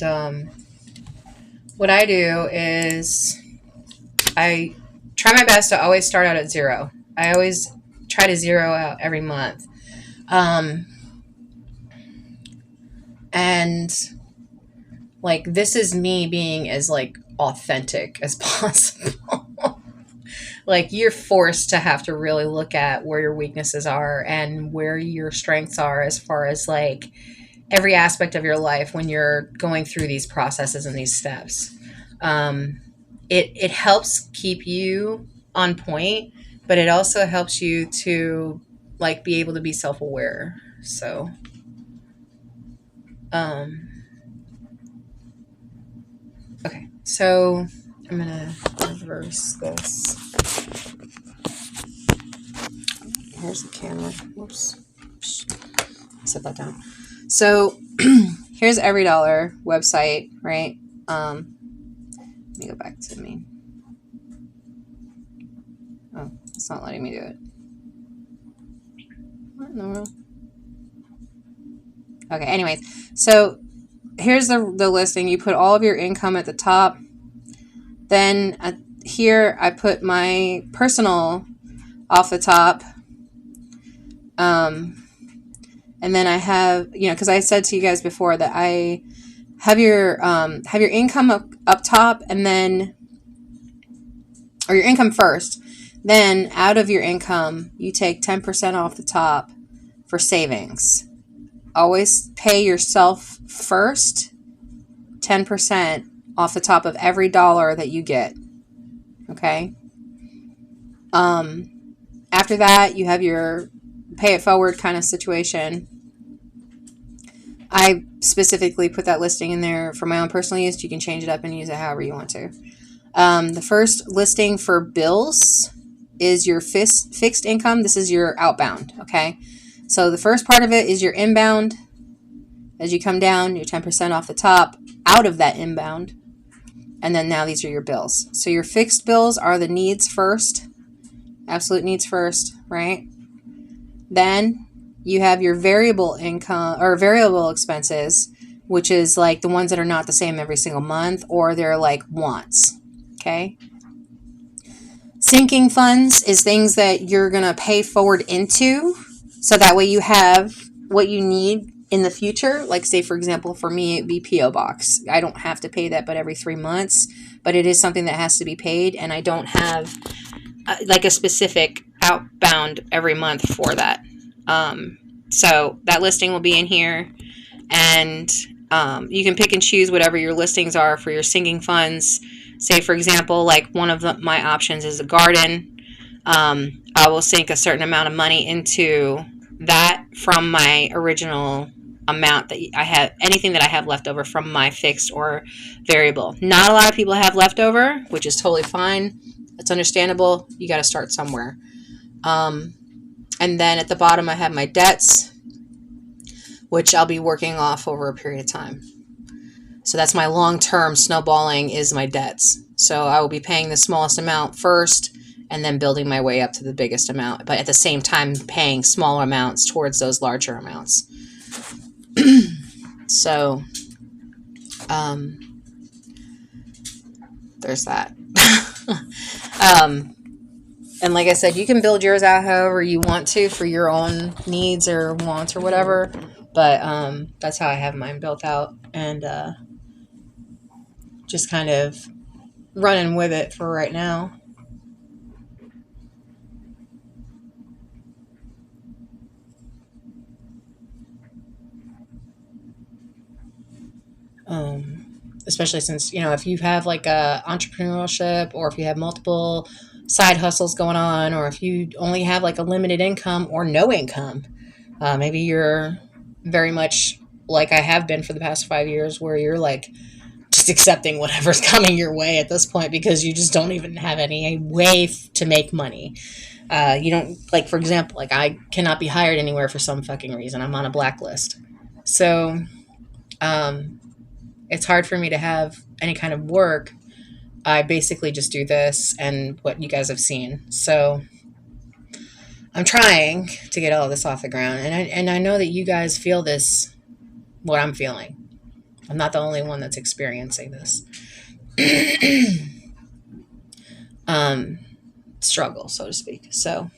what I do is I try my best to always start out at zero. I always try to zero out every month. And like, this is me being as like authentic as possible. Like, you're forced to have to really look at where your weaknesses are and where your strengths are, as far as like every aspect of your life when you're going through these processes and these steps. It helps keep you on point, but it also helps you to like be able to be self-aware. So okay, so I'm gonna reverse this. Here's the camera. Whoops. Set that down. So here's Every Dollar website, right? Let me go back to me. Oh, it's not letting me do it. What in the world? Okay, anyways. So here's the listing. You put all of your income at the top. Then here I put my personal off the top. And then I have, because I said to you guys before that I have your income up top, and then, or your income first. Then out of your income, you take 10% off the top for savings. Always pay yourself first, 10% off the top of every dollar that you get. Okay? After that, you have your pay it forward kind of situation. I specifically put that listing in there for my own personal use. You can change it up and use it however you want to. The first listing for bills is your fixed income. This is your outbound, okay? So the first part of it is your inbound. As you come down, you're 10% off the top out of that inbound. And then now these are your bills. So your fixed bills are the needs first. Absolute needs first, right? Then you have your variable income or variable expenses, which is like the ones that are not the same every single month, or they're like wants. Okay. Sinking funds is things that you're going to pay forward into, so that way you have what you need in the future, like say for example, for me it'd be PO box. I don't have to pay that but every 3 months, but it is something that has to be paid, and I don't have like a specific outbound every month for that. So that listing will be in here, and you can pick and choose whatever your listings are for your sinking funds. Say for example, like one of my options is a garden. I will sink a certain amount of money into that from my original amount that I have, anything that I have left over from my fixed or variable. Not a lot of people have leftover, which is totally fine. It's understandable. You got to start somewhere. And then at the bottom, I have my debts, which I'll be working off over a period of time. So that's my long-term snowballing is my debts. So I will be paying the smallest amount first and then building my way up to the biggest amount, but at the same time paying smaller amounts towards those larger amounts. So there's that. And like I said, you can build yours out however you want to for your own needs or wants or whatever, but that's how I have mine built out, and just kind of running with it for right now. Especially since, if you have like a entrepreneurship, or if you have multiple side hustles going on, or if you only have like a limited income or no income, maybe you're very much like I have been for the past 5 years, where you're like just accepting whatever's coming your way at this point because you just don't even have any way to make money. You don't, like, for example, like I cannot be hired anywhere for some fucking reason. I'm on a blacklist. So, it's hard for me to have any kind of work. I basically just do this and what you guys have seen. So I'm trying to get all of this off the ground. And I know that you guys feel this, what I'm feeling. I'm not the only one that's experiencing this. Struggle, so to speak. So,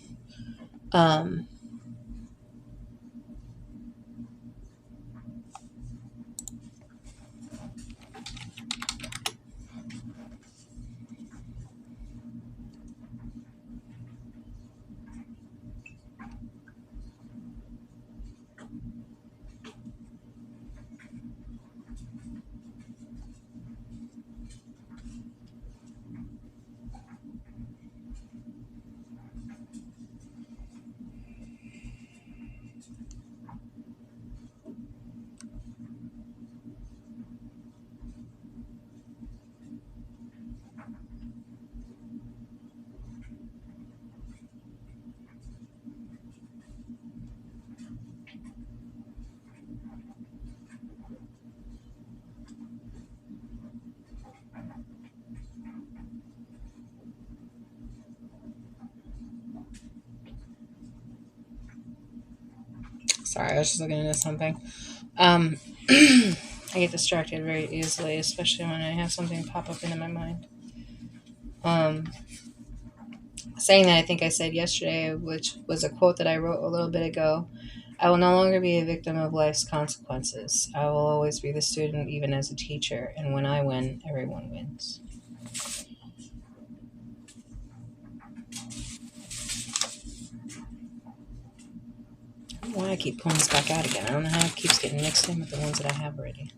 sorry, I was just looking into something. I get distracted very easily, especially when I have something pop up into my mind. Saying that, I think I said yesterday, which was a quote that I wrote a little bit ago. I will no longer be a victim of life's consequences. I will always be the student, even as a teacher, and when I win, everyone wins. I don't know why I keep pulling this back out again. I don't know how it keeps getting mixed in with the ones that I have already.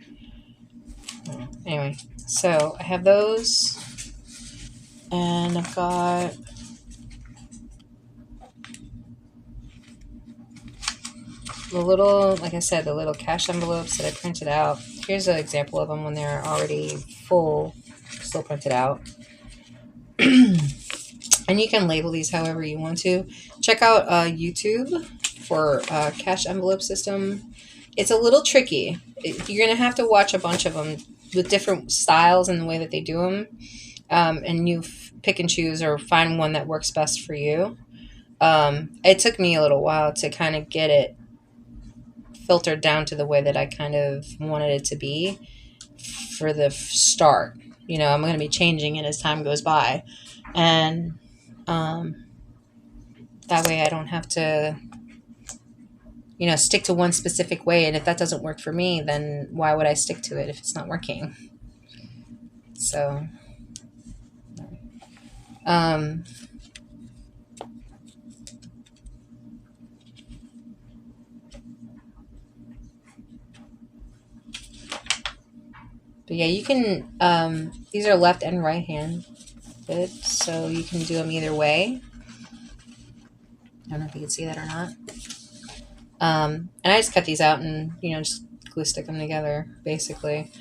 Anyway, so I have those, and I've got the little, like I said, the little cash envelopes that I printed out. Here's an example of them when they're already full, still printed out. And you can label these however you want to. Check out YouTube for cash envelope system. It's a little tricky. You're going to have to watch a bunch of them with different styles and the way that they do them. And you pick and choose or find one that works best for you. It took me a little while to kind of get it filtered down to the way that I kind of wanted it to be for the start. I'm going to be changing it as time goes by. And that way I don't have to stick to one specific way. And if that doesn't work for me, then why would I stick to it if it's not working? So, um, but yeah, you can, these are left and right handed, so you can do them either way. I don't know if you can see that or not. And I just cut these out and, just glue stick them together, basically.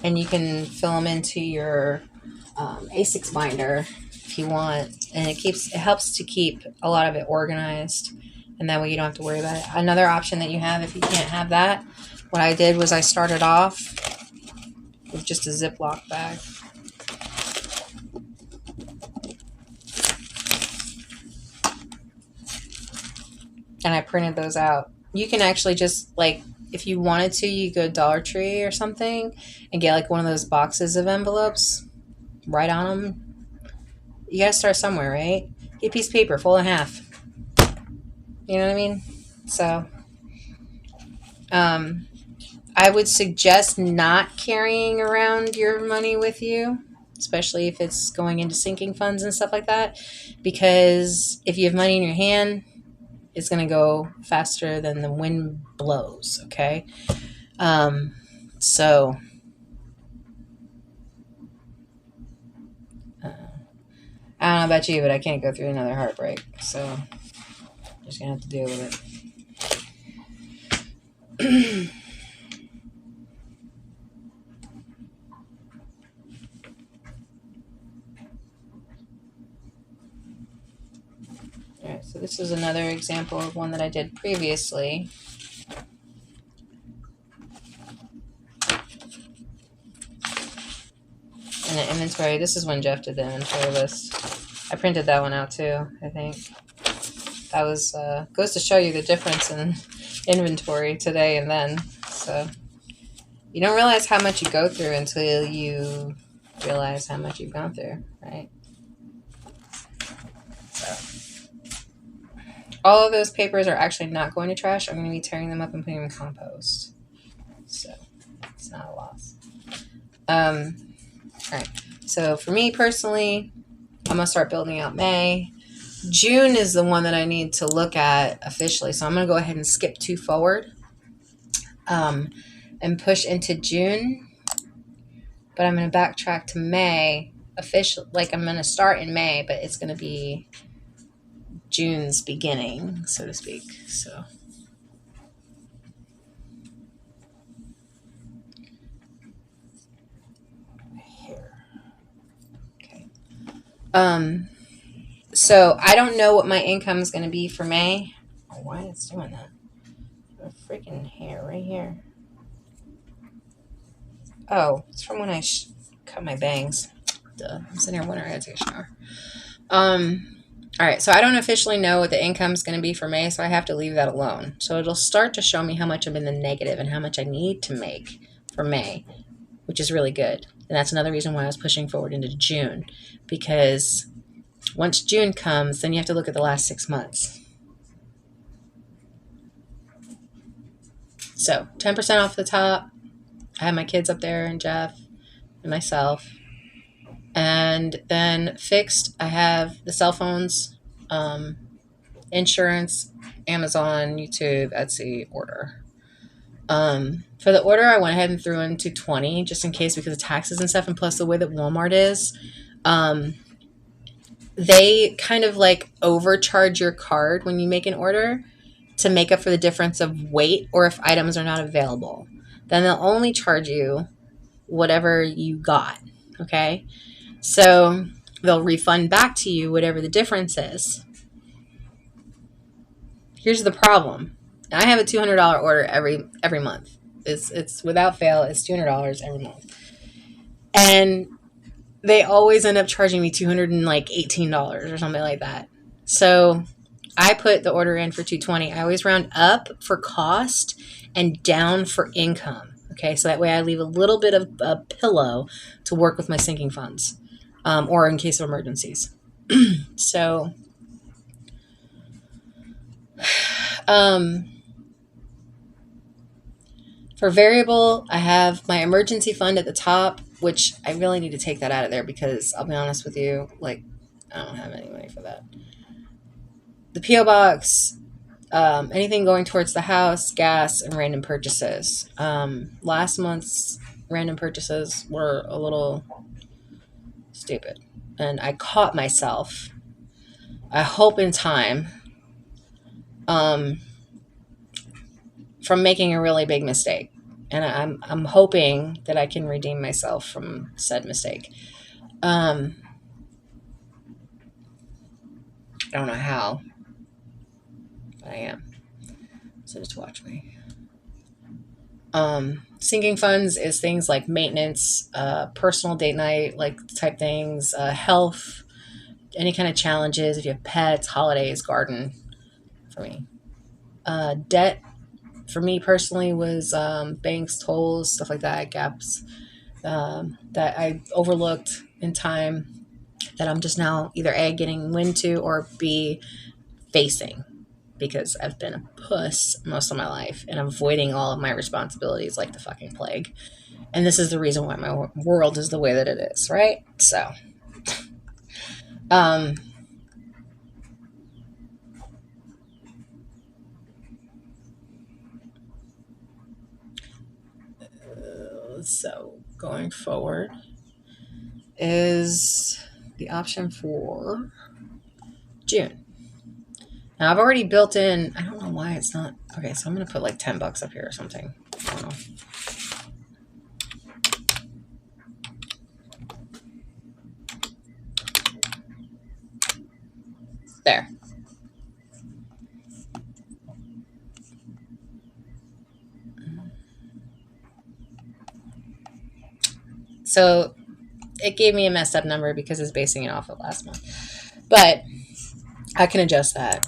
And you can fill them into your A6 binder if you want. And it helps to keep a lot of it organized. And that way you don't have to worry about it. Another option that you have if you can't have that, what I did was I started off with just a Ziploc bag. And I printed those out. You can actually just, like, if you wanted to, you go to Dollar Tree or something and get like one of those boxes of envelopes, write on them. You gotta start somewhere, right? Get a piece of paper, fold in half. You know what I mean? So, I would suggest not carrying around your money with you, especially if it's going into sinking funds and stuff like that, because if you have money in your hand, it's going to go faster than the wind blows, okay? So, I don't know about you, but I can't go through another heartbreak, so I'm just going to have to deal with it. All right, so this is another example of one that I did previously. And the inventory, this is when Jeff did the inventory list. I printed that one out too, I think. That was, goes to show you the difference in inventory today and then. So you don't realize how much you go through until you realize how much you've gone through, right? So all of those papers are actually not going to trash. I'm going to be tearing them up and putting them in compost. So it's not a loss. All right. So for me personally, I'm going to start building out May. June is the one that I need to look at officially. So I'm going to go ahead and skip 2 forward and push into June. But I'm going to backtrack to May officially. Like I'm going to start in May, but it's going to be June's beginning, so to speak. So here. Okay. So I don't know what my income is going to be for May. Oh, why it's doing that? A freaking hair right here. Oh, it's from when I cut my bangs. Duh. I'm sitting here wondering I gotta take a shower. All right, so I don't officially know what the income is going to be for May, so I have to leave that alone. So it'll start to show me how much I'm in the negative and how much I need to make for May, which is really good. And that's another reason why I was pushing forward into June, because once June comes, then you have to look at the last 6 months. So 10% off the top. I have my kids up there and Jeff and myself. And then fixed, I have the cell phones, insurance, Amazon, YouTube, Etsy, order. For the order, I went ahead and threw in 220 just in case because of taxes and stuff. And plus the way that Walmart is, they kind of like overcharge your card when you make an order to make up for the difference of weight or if items are not available. Then they'll only charge you whatever you got, okay? So they'll refund back to you whatever the difference is. Here's the problem. I have a $200 order every month. It's without fail, it's $200 every month. And they always end up charging me $218 or something like that. So I put the order in for $220. I always round up for cost and down for income. Okay, so that way I leave a little bit of a pillow to work with my sinking funds, or in case of emergencies. So For variable, I have my emergency fund at the top, which I really need to take that out of there because I'll be honest with you, like, I don't have any money for that. The P.O. box, anything going towards the house, gas, and random purchases. Last month's random purchases were a little stupid, and I caught myself. I hope in time, from making a really big mistake, and I'm hoping that I can redeem myself from said mistake. I don't know how, but I am. So just watch me. Sinking funds is things like maintenance, personal date night, like type things, health, any kind of challenges. If you have pets, holidays, garden, for me. Debt, for me personally, was banks, tolls, stuff like that, gaps that I overlooked in time that I'm just now either A, getting wind to, or B, facing. Because I've been a puss most of my life and avoiding all of my responsibilities like the fucking plague. And this is the reason why my world is the way that it is, right? So, going forward is the option for June. Now I've already built in, I don't know why it's not, okay, so I'm going to put like $10 up here or something. I don't know. There. So it gave me a messed up number because it's basing it off of last month. But I can adjust that.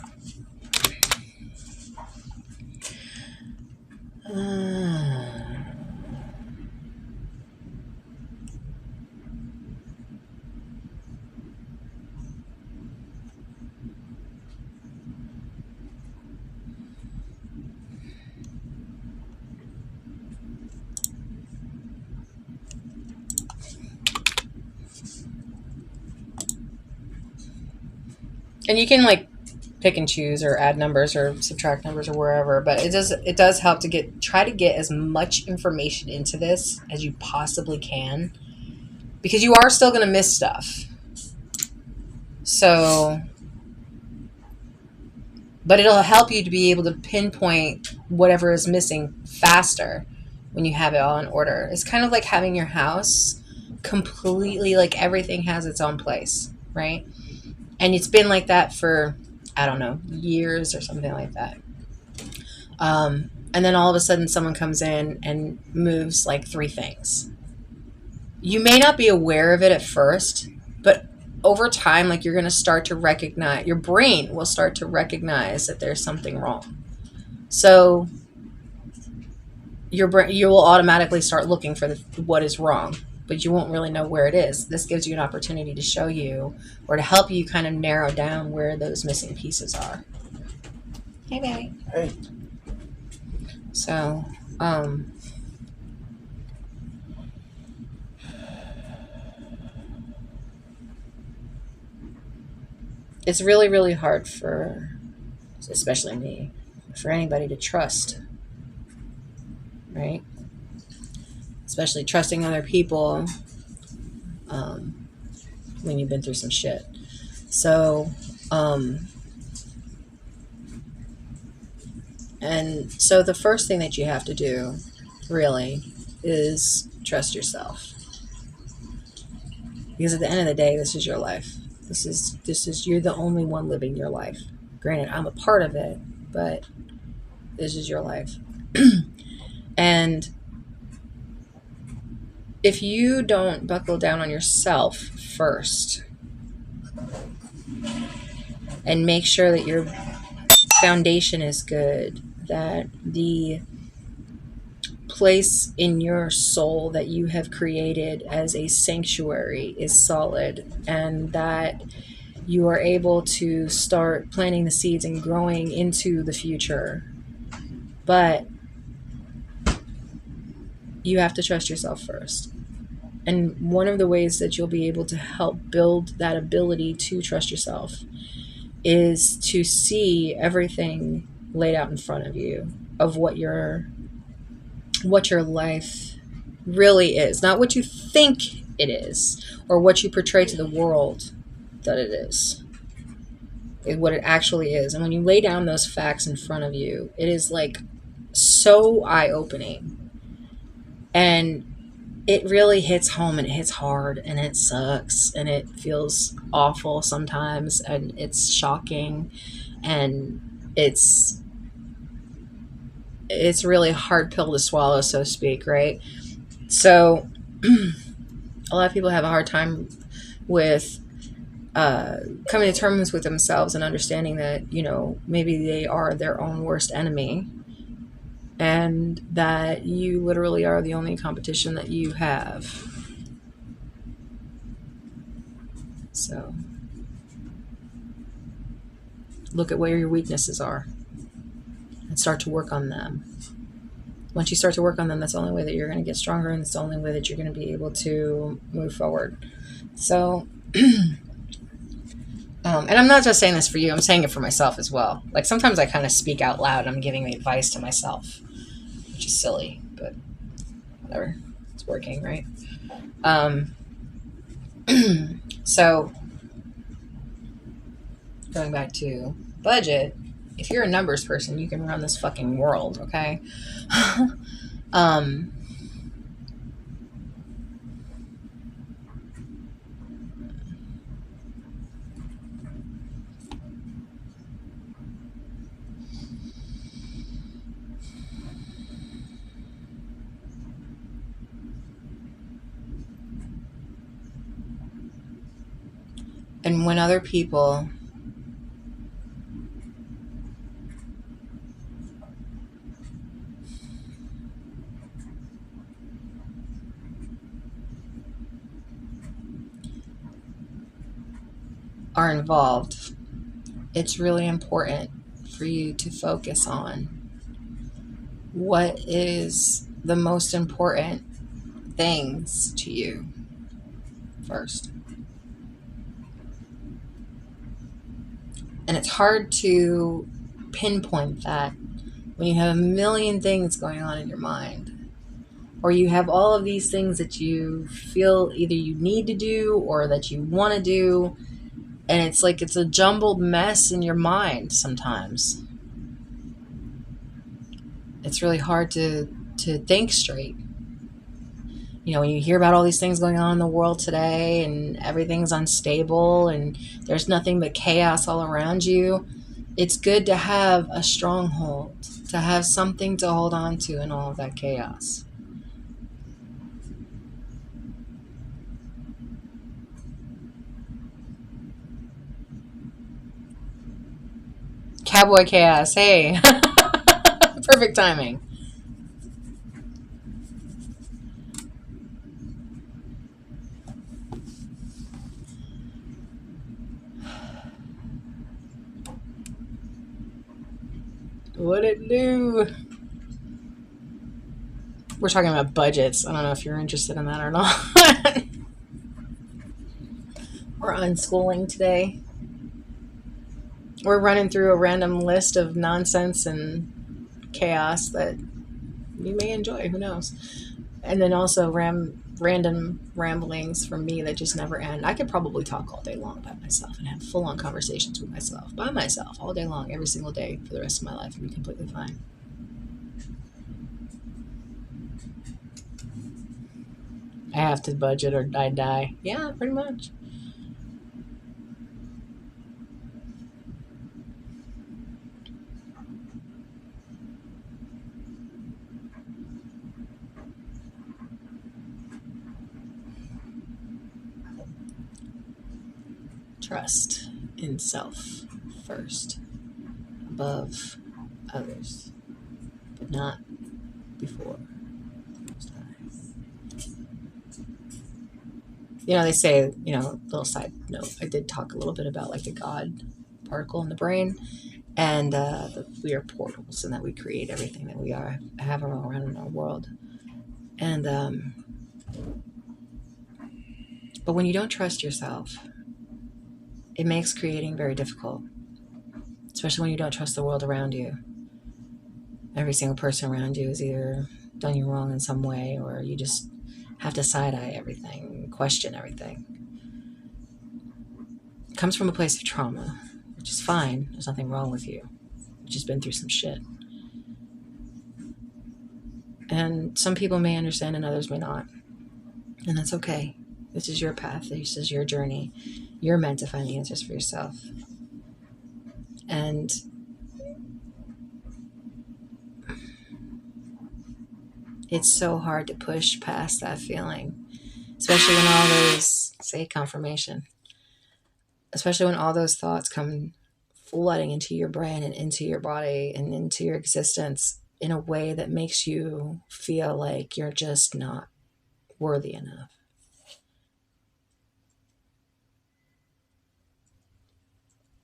And you can like pick and choose or add numbers or subtract numbers or wherever, but it does help to try to get as much information into this as you possibly can, because you are still going to miss stuff. So, but it'll help you to be able to pinpoint whatever is missing faster when you have it all in order. It's kind of like having your house completely, like everything has its own place, right? And it's been like that for, I don't know, years or something like that. And then all of a sudden someone comes in and moves like 3 things. You may not be aware of it at first, but over time, like, you're going to start to recognize, your brain will start to recognize that there's something wrong. So you will automatically start looking for what is wrong, but you won't really know where it is. This gives you an opportunity to show you or to help you kind of narrow down where those missing pieces are. Hey, baby. Hey. So, it's really, really hard for, especially me, for anybody to trust, right? Especially trusting other people when you've been through some shit. So, and so the first thing that you have to do, really, is trust yourself. Because at the end of the day, this is your life. This is you're the only one living your life. Granted, I'm a part of it, but this is your life. And if you don't buckle down on yourself first and make sure that your foundation is good, that the place in your soul that you have created as a sanctuary is solid, and that you are able to start planting the seeds and growing into the future. But you have to trust yourself first. And one of the ways that you'll be able to help build that ability to trust yourself is to see everything laid out in front of you of what your life really is, not what you think it is or what you portray to the world that it is, what it actually is. And when you lay down those facts in front of you, it is like so eye-opening, and it really hits home, and it hits hard, and it sucks, and it feels awful sometimes, and it's shocking, and it's really a hard pill to swallow, so to speak, right? So a lot of people have a hard time with coming to terms with themselves and understanding that, maybe they are their own worst enemy, and that you literally are the only competition that you have. So look at where your weaknesses are and start to work on them. Once you start to work on them, that's the only way that you're going to get stronger, and it's the only way that you're going to be able to move forward. So, and I'm not just saying this for you, I'm saying it for myself as well. Like, sometimes I kind of speak out loud, I'm giving the advice to myself, which is silly, but whatever. It's working, right? So, going back to budget, if you're a numbers person, you can run this fucking world, okay? And when other people are involved, it's really important for you to focus on what is the most important things to you first. And it's hard to pinpoint that when you have a million things going on in your mind, or you have all of these things that you feel either you need to do or that you want to do, and it's like it's a jumbled mess in your mind sometimes. It's really hard to think straight. When you hear about all these things going on in the world today, and everything's unstable, and there's nothing but chaos all around you, it's good to have a stronghold, to have something to hold on to in all of that chaos. Cowboy chaos, hey. Perfect timing. What it do? We're talking about budgets. I don't know if you're interested in that or not. We're unschooling today. We're running through a random list of nonsense and chaos that you may enjoy. Who knows? And then also random ramblings from me that just never end. I could probably talk all day long by myself and have full-on conversations with myself, by myself, all day long, every single day for the rest of my life, and be completely fine. I have to budget or I die. Yeah, pretty much. Trust in self first, above others, but not before those eyes. They say, little side note, I did talk a little bit about like the God particle in the brain, and we are portals, and that we create everything that we have around in our world. And but when you don't trust yourself, it makes creating very difficult, especially when you don't trust the world around you. Every single person around you has either done you wrong in some way, or you just have to side-eye everything, question everything. It comes from a place of trauma, which is fine. There's nothing wrong with you. You've just been through some shit. And some people may understand and others may not. And that's okay. This is your path. This is your journey. You're meant to find the answers for yourself. And it's so hard to push past that feeling, especially when all those, say, confirmation, especially when all those thoughts come flooding into your brain and into your body and into your existence in a way that makes you feel like you're just not worthy enough.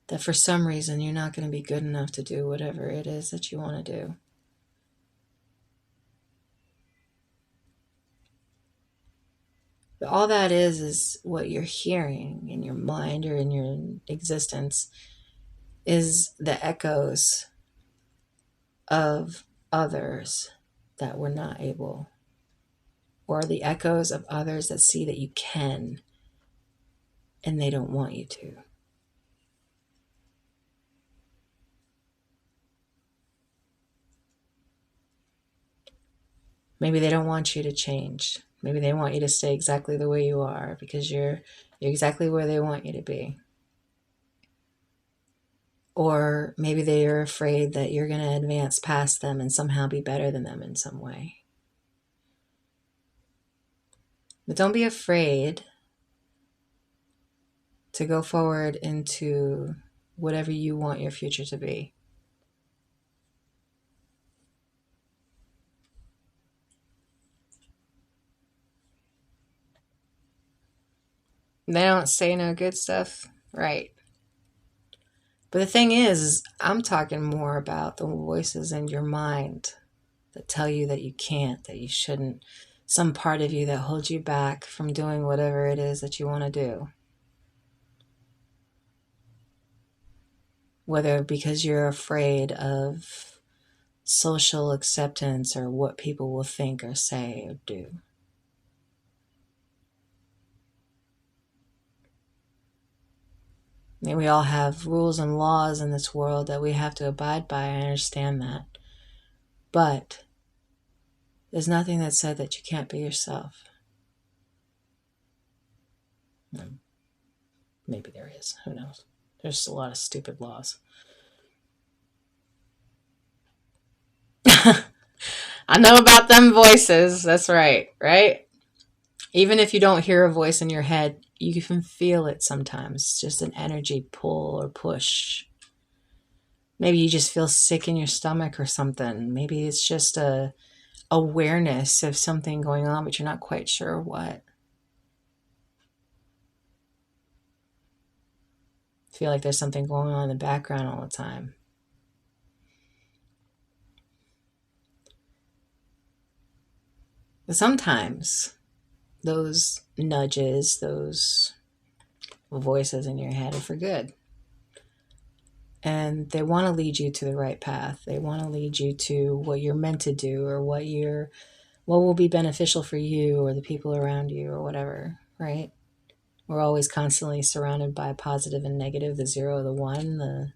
That for some reason you're not going to be good enough to do whatever it is that you want to do. But all that is what you're hearing in your mind or in your existence is the echoes of others that were not able, or the echoes of others that see that you can and they don't want you to. Maybe they don't want you to change. Maybe they want you to stay exactly the way you are because you're exactly where they want you to be. Or maybe they are afraid that you're going to advance past them and somehow be better than them in some way. But don't be afraid to go forward into whatever you want your future to be. They don't say no good stuff, right? But the thing is I'm talking more about the voices in your mind that tell you that you can't, that you shouldn't, some part of you that holds you back from doing whatever it is that you want to do. Whether because you're afraid of social acceptance or what people will think or say or do. I mean, we all have rules and laws in this world that we have to abide by. I understand that. But there's nothing that said that you can't be yourself. Maybe there is. Who knows? There's a lot of stupid laws. I know about them voices. That's right, right? Even if you don't hear a voice in your head, you can feel it sometimes. It's just an energy pull or push. Maybe you just feel sick in your stomach or something. Maybe it's just a awareness of something going on, but you're not quite sure what. Feel like there's something going on in the background all the time. But sometimes those nudges, those voices in your head are for good. And they want to lead you to the right path. They want to lead you to what you're meant to do, or what will be beneficial for you or the people around you or whatever, right? We're always constantly surrounded by positive and negative, the 0, the 1, the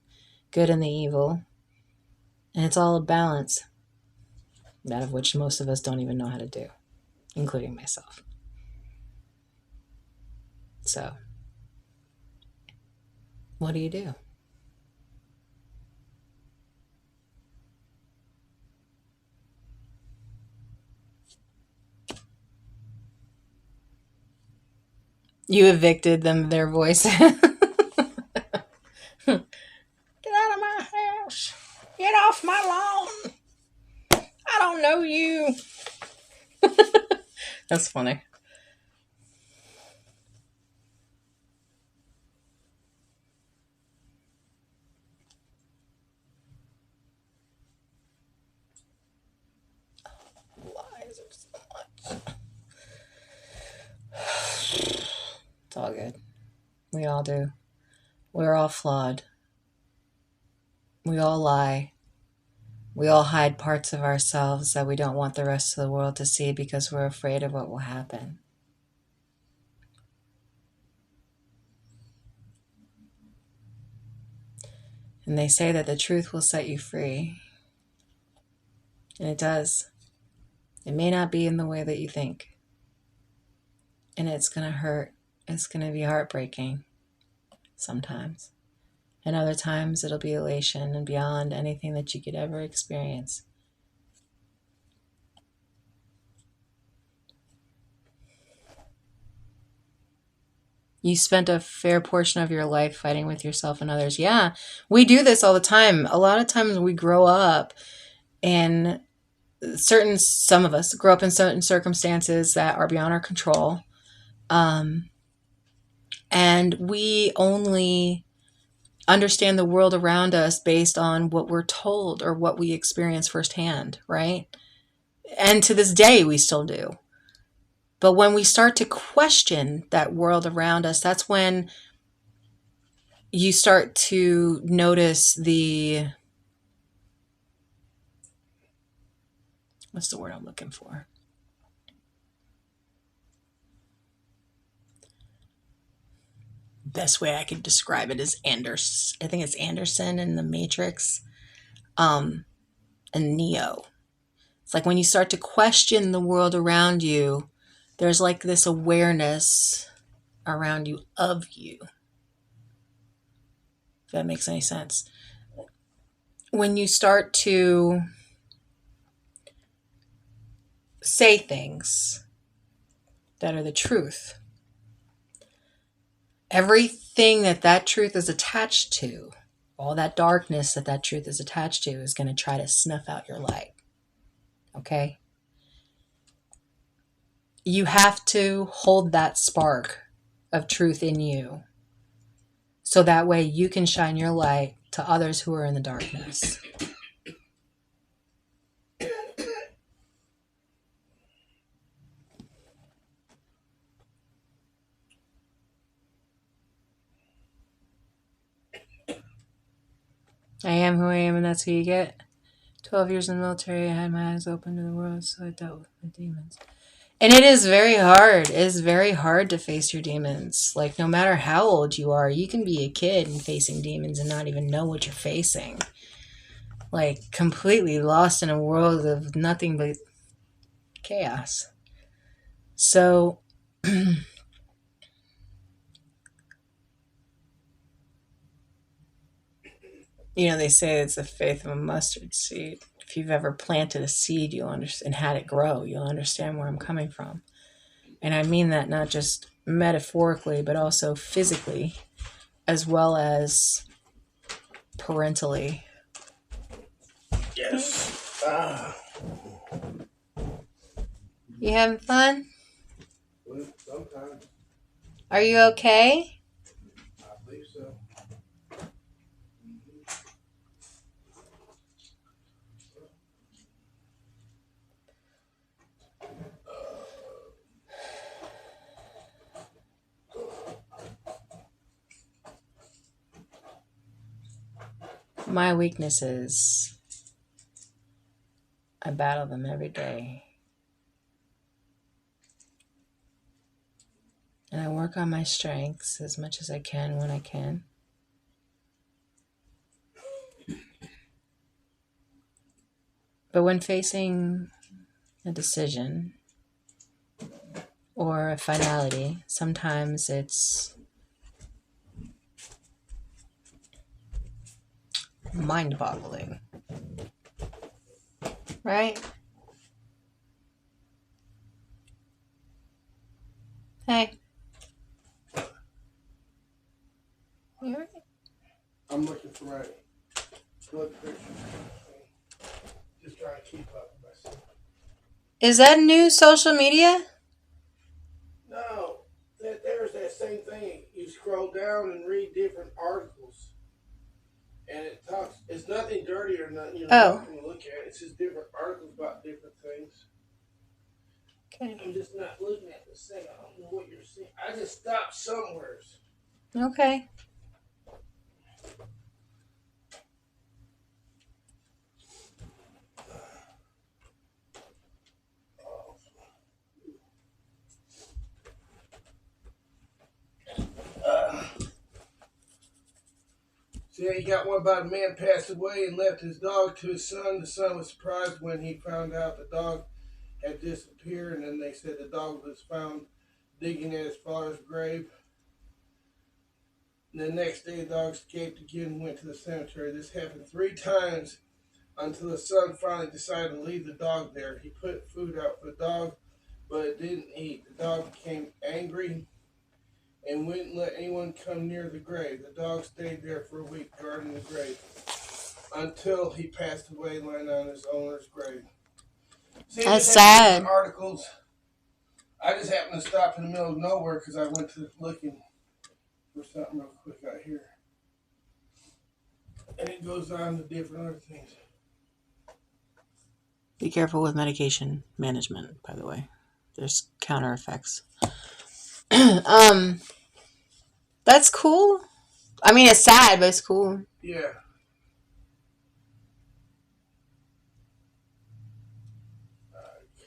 good and the evil. And it's all a balance, that of which most of us don't even know how to do, including myself. So, what do you do? You evicted them, their voice. Get out of my house. Get off my lawn. I don't know you. That's funny. all good. We all do. We're all flawed. We all lie. We all hide parts of ourselves that we don't want the rest of the world to see because we're afraid of what will happen. And they say that the truth will set you free. And it does. It may not be in the way that you think. And it's going to hurt. It's going to be heartbreaking sometimes. And other times it'll be elation and beyond anything that you could ever experience. You spent a fair portion of your life fighting with yourself and others. Yeah, we do this all the time. A lot of times we grow up in some of us grow up in certain circumstances that are beyond our control. And we only understand the world around us based on what we're told or what we experience firsthand, right? And to this day, we still do. But when we start to question that world around us, that's when you start to notice what's the word I'm looking for? Best way I could describe it is Anderson. I think it's Anderson in the Matrix, and Neo. It's like when you start to question the world around you, there's like this awareness around you of you. If that makes any sense. When you start to say things that are the truth, everything that truth is attached to, all that darkness that truth is attached to, is going to try to snuff out your light. Okay? You have to hold that spark of truth in you so that way you can shine your light to others who are in the darkness. I am who I am, and that's who you get. 12 years in the military, I had my eyes open to the world, so I dealt with my demons. And it is very hard. It is very hard to face your demons. Like, no matter how old you are, you can be a kid and facing demons and not even know what you're facing. Like, completely lost in a world of nothing but chaos. So, they say it's the faith of a mustard seed. If you've ever planted a seed, you'll understand, and had it grow, you'll understand where I'm coming from. And I mean that not just metaphorically, but also physically, as well as parentally. Yes. You having fun? Well, sometimes. Are you okay? I believe so. My weaknesses, I battle them every day. And I work on my strengths as much as I can when I can. But when facing a decision or a finality, sometimes it's mind-boggling. Right? Hey. You all right? I'm looking for my blood pressure. Just trying to keep up with myself. Is that new social media? No, there's that same thing. You scroll down and read different articles, and it talks. It's nothing dirty or nothing. Nothing to look at. It's just different articles about different things. Okay. I'm just not looking at the same. I don't know what you're seeing. I just stopped somewhere. Okay. See, he got one about a man passed away and left his dog to his son. The son was surprised when he found out the dog had disappeared, and then they said the dog was found digging at his father's grave. And the next day, the dog escaped again and went to the cemetery. This happened 3 times until the son finally decided to leave the dog there. He put food out for the dog, but it didn't eat. The dog became angry and wouldn't let anyone come near the grave. The dog stayed there for a week guarding the grave until he passed away lying on his owner's grave. See, that's sad. Articles. I just happened to stop in the middle of nowhere because I went to looking for something real quick out here. And it goes on to different other things. Be careful with medication management, by the way. There's counter effects. That's cool. I mean, it's sad, but it's cool. Yeah.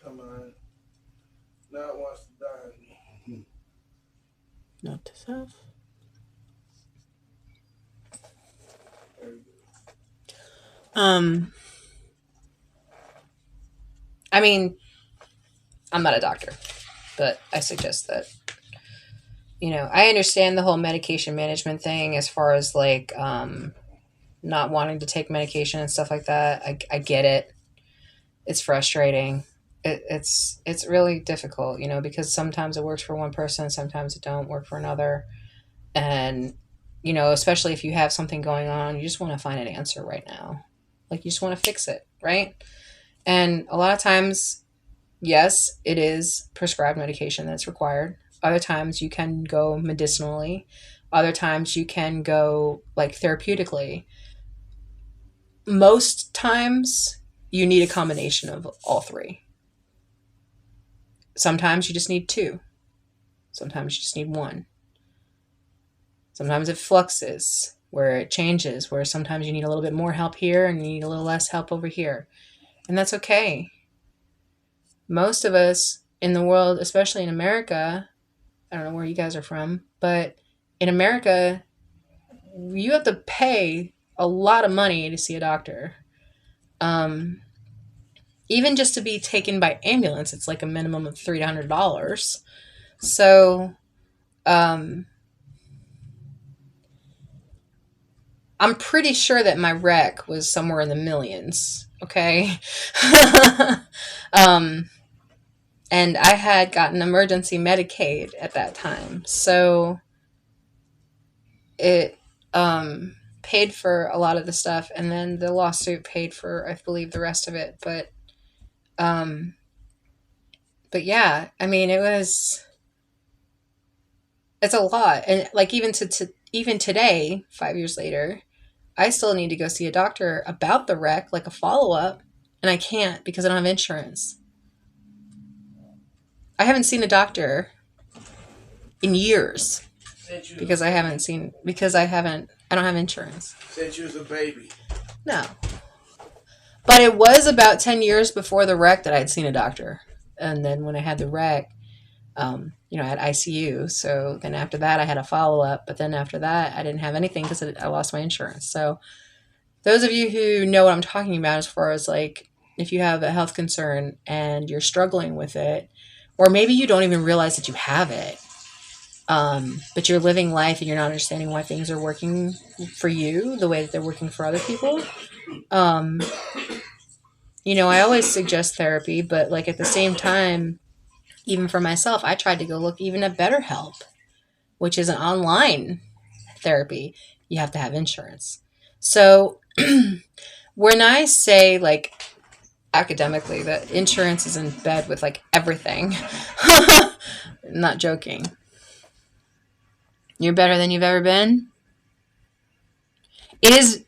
Come on. Now it wants to die on me. Note to self. I mean, I'm not a doctor, but I suggest that, I understand the whole medication management thing as far as like not wanting to take medication and stuff like that. I get it. It's frustrating. It's really difficult, because sometimes it works for one person, sometimes it don't work for another. And, especially if you have something going on, you just want to find an answer right now. Like, you just want to fix it, right? And a lot of times, yes, it is prescribed medication that's required. Other times you can go medicinally. Other times you can go like therapeutically. Most times you need a combination of all three. Sometimes you just need two. Sometimes you just need one. Sometimes it fluxes, where it changes, where sometimes you need a little bit more help here and you need a little less help over here. And that's okay. Most of us in the world, especially in America, I don't know where you guys are from, but in America, you have to pay a lot of money to see a doctor. Even just to be taken by ambulance, it's like a minimum of $300. So, I'm pretty sure that my wreck was somewhere in the millions. Okay. And I had gotten emergency Medicaid at that time. So it paid for a lot of the stuff, and then the lawsuit paid for, I believe, the rest of it. But yeah, I mean, it's a lot. And like, even even today, 5 years later, I still need to go see a doctor about the wreck, like a follow-up, and I can't because I don't have insurance. I haven't seen a doctor in years because I don't have insurance. Since you was a baby. No. But it was about 10 years before the wreck that I'd seen a doctor. And then when I had the wreck, I had ICU. So then after that, I had a follow-up. But then after that, I didn't have anything because I lost my insurance. So those of you who know what I'm talking about as far as like, if you have a health concern and you're struggling with it, or maybe you don't even realize that you have it, but you're living life and you're not understanding why things are working for you the way that they're working for other people. I always suggest therapy, but like at the same time, even for myself, I tried to go look even at BetterHelp, which is an online therapy. You have to have insurance. So when I say like academically that insurance is in bed with like everything, I'm not joking. You're better than you've ever been. It is.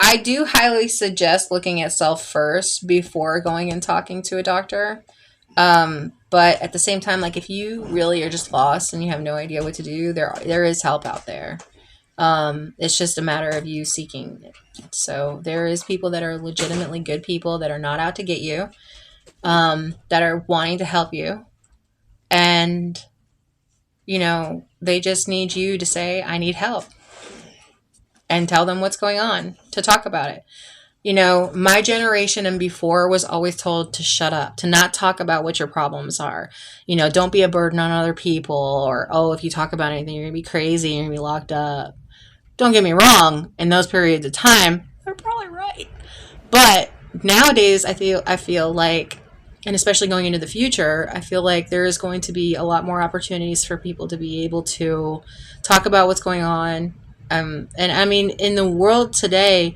I do highly suggest looking at self first before going and talking to a doctor. But But at the same time, like if you really are just lost and you have no idea what to do, there is help out there. It's just a matter of you seeking it. So there is people that are legitimately good people that are not out to get you, that are wanting to help you. And, they just need you to say, I need help, and tell them what's going on, to talk about it. My generation and before was always told to shut up, to not talk about what your problems are. Don't be a burden on other people, or, oh, if you talk about anything, you're going to be crazy, you're going to be locked up. Don't get me wrong, in those periods of time, they're probably right. But nowadays, I feel like, and especially going into the future, I feel like there is going to be a lot more opportunities for people to be able to talk about what's going on. And I mean, in the world today,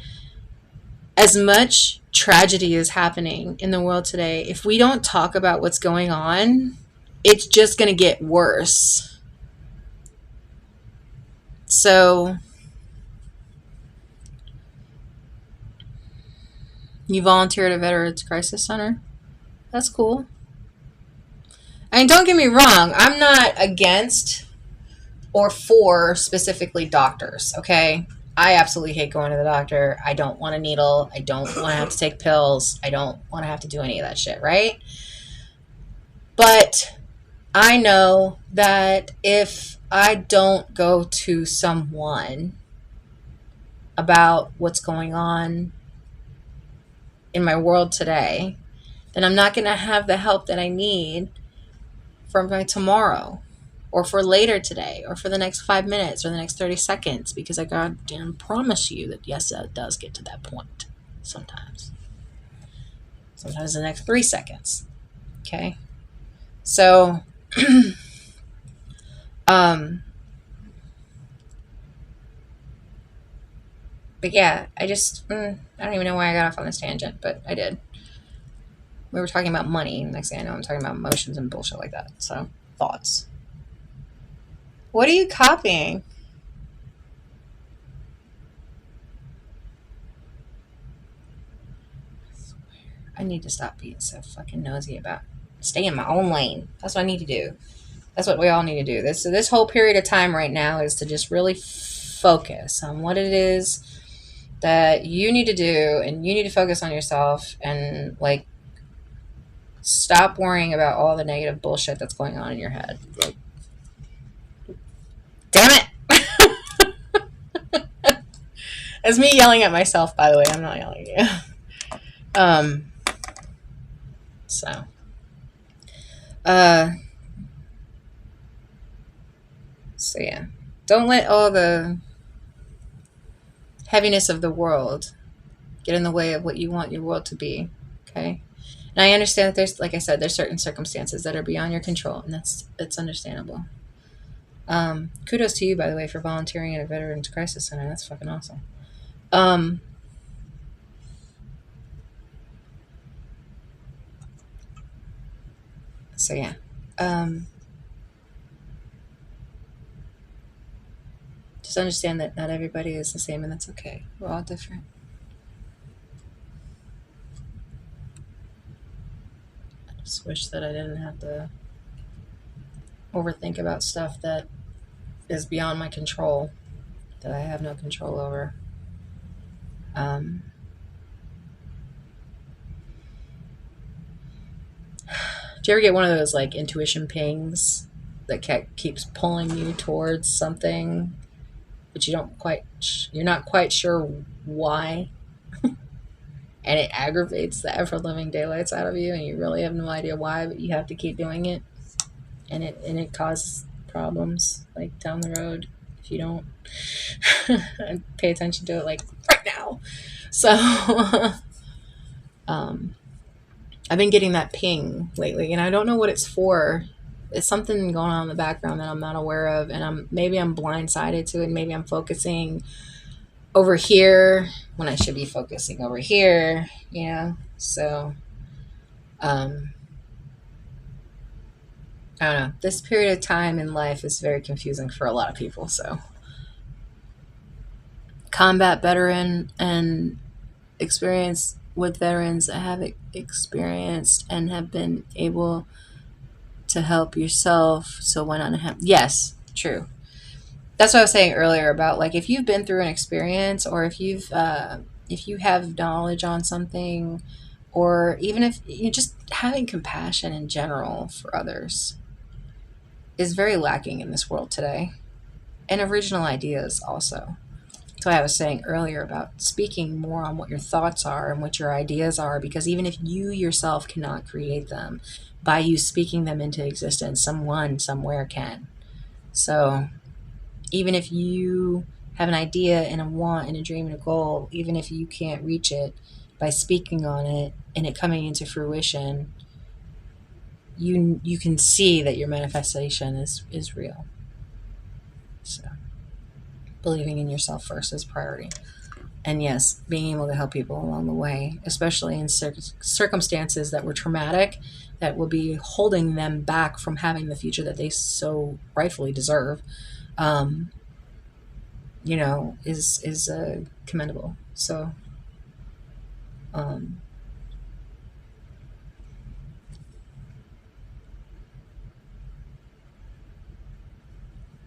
as much tragedy is happening in the world today, if we don't talk about what's going on, it's just going to get worse. So, you volunteer at a Veterans Crisis Center? That's cool. I mean, don't get me wrong, I'm not against or for specifically doctors, okay? I absolutely hate going to the doctor. I don't want a needle. I don't want to have to take pills. I don't want to have to do any of that shit, right? But I know that if I don't go to someone about what's going on in my world today, then I'm not going to have the help that I need for my tomorrow, or for later today, or for the next 5 minutes, or the next 30 seconds, because I goddamn promise you that, yes, it does get to that point sometimes. Sometimes the next 3 seconds. Okay? So, but yeah, I don't even know why I got off on this tangent, but I did. We were talking about money. Next thing I know, I'm talking about emotions and bullshit like that. So, thoughts. What are you copying? I need to stop being so fucking nosy about stay in my own lane. That's what I need to do. That's what we all need to do. This whole period of time right now is to just really focus on what it is that you need to do, and you need to focus on yourself, and like stop worrying about all the negative bullshit that's going on in your head. Like, damn it! It's me yelling at myself, by the way. I'm not yelling at you. So, so yeah, don't let all the heaviness of the world get in the way of what you want your world to be. Okay, and I understand that there's, like I said, there's certain circumstances that are beyond your control, and it's understandable. Kudos to you, by the way, for volunteering at a Veterans Crisis Center. That's fucking awesome. So yeah. Just understand that not everybody is the same, and that's okay. We're all different. I just wish that I didn't have to overthink about stuff that is beyond my control, that I have no control over. Do you ever get one of those like intuition pings that keeps pulling you towards something, but you're not quite sure why, and it aggravates the ever living daylights out of you, and you really have no idea why, but you have to keep doing it, and it causes problems like down the road if you don't pay attention to it, like right now. So I've been getting that ping lately, and I don't know what it's for. It's something going on in the background that I'm not aware of, and maybe I'm blindsided to it. Maybe I'm focusing over here when I should be focusing over here, So, I don't know. This period of time in life is very confusing for a lot of people. So, combat veteran and experience with veterans that have experienced and have been able to help yourself, so why not help? Yes, true. That's what I was saying earlier about, like, if you've been through an experience, or if you have knowledge on something, or even if you just having compassion in general for others is very lacking in this world today, and original ideas also. That's why I was saying earlier about speaking more on what your thoughts are and what your ideas are, because even if you yourself cannot create them, by you speaking them into existence, someone somewhere can. So even if you have an idea and a want and a dream and a goal, even if you can't reach it, by speaking on it and it coming into fruition, you can see that your manifestation is real. So believing in yourself first is priority. And yes, being able to help people along the way, especially in circumstances that were traumatic, that will be holding them back from having the future that they so rightfully deserve, um, is commendable. So, um,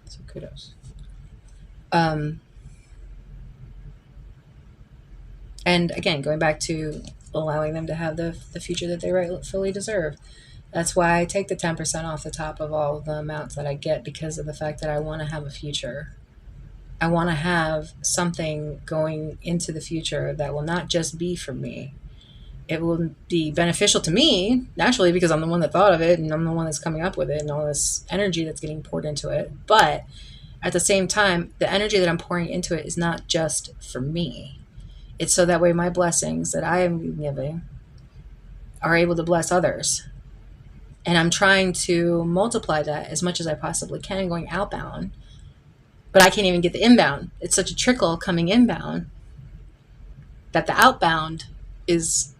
so kudos. Um, and again, going back to allowing them to have the future that they rightfully deserve. That's why I take the 10% off the top of all of the amounts that I get, because of the fact that I want to have a future. I want to have something going into the future that will not just be for me. It will be beneficial to me, naturally, because I'm the one that thought of it and I'm the one that's coming up with it and all this energy that's getting poured into it. But at the same time, the energy that I'm pouring into it is not just for me. It's so that way my blessings that I am giving are able to bless others. And I'm trying to multiply that as much as I possibly can going outbound, but I can't even get the inbound. It's such a trickle coming inbound that the outbound is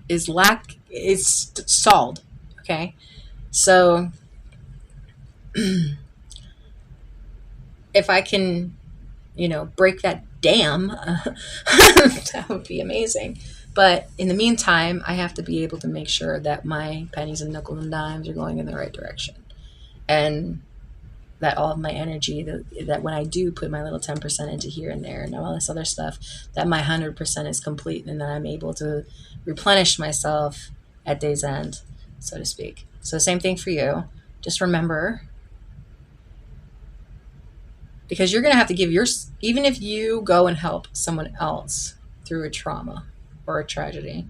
stalled. Okay, so if I can, break that dam, that would be amazing. But in the meantime, I have to be able to make sure that my pennies and nickels and dimes are going in the right direction, and that all of my energy, that when I do put my little 10% into here and there and all this other stuff, that my 100% is complete, and that I'm able to replenish myself at day's end, so to speak. So same thing for you. Just remember, because you're going to have to give even if you go and help someone else through a trauma or a tragedy,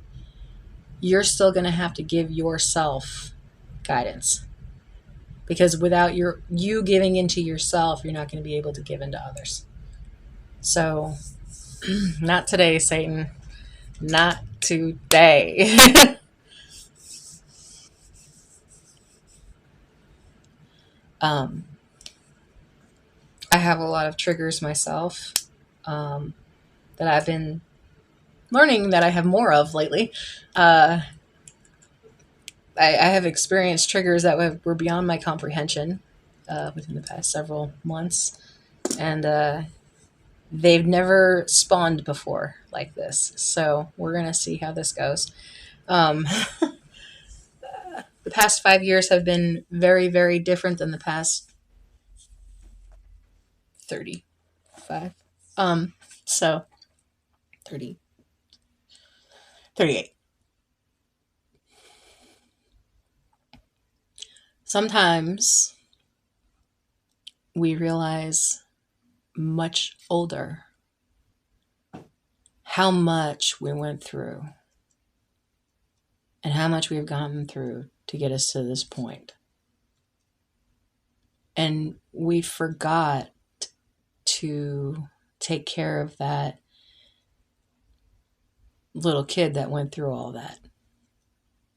you're still going to have to give yourself guidance, because without you giving into yourself, you're not going to be able to give into others. So not today, Satan, not today. um, I have a lot of triggers myself, that I've been learning that I have more of lately. I have experienced triggers that were beyond my comprehension within the past several months, and they've never spawned before like this. So we're going to see how this goes. Um, the past 5 years have been very, very different than the past 35. So 30, 38. Sometimes we realize much older how much we went through and how much we've gotten through to get us to this point. And we forgot to take care of that little kid that went through all that,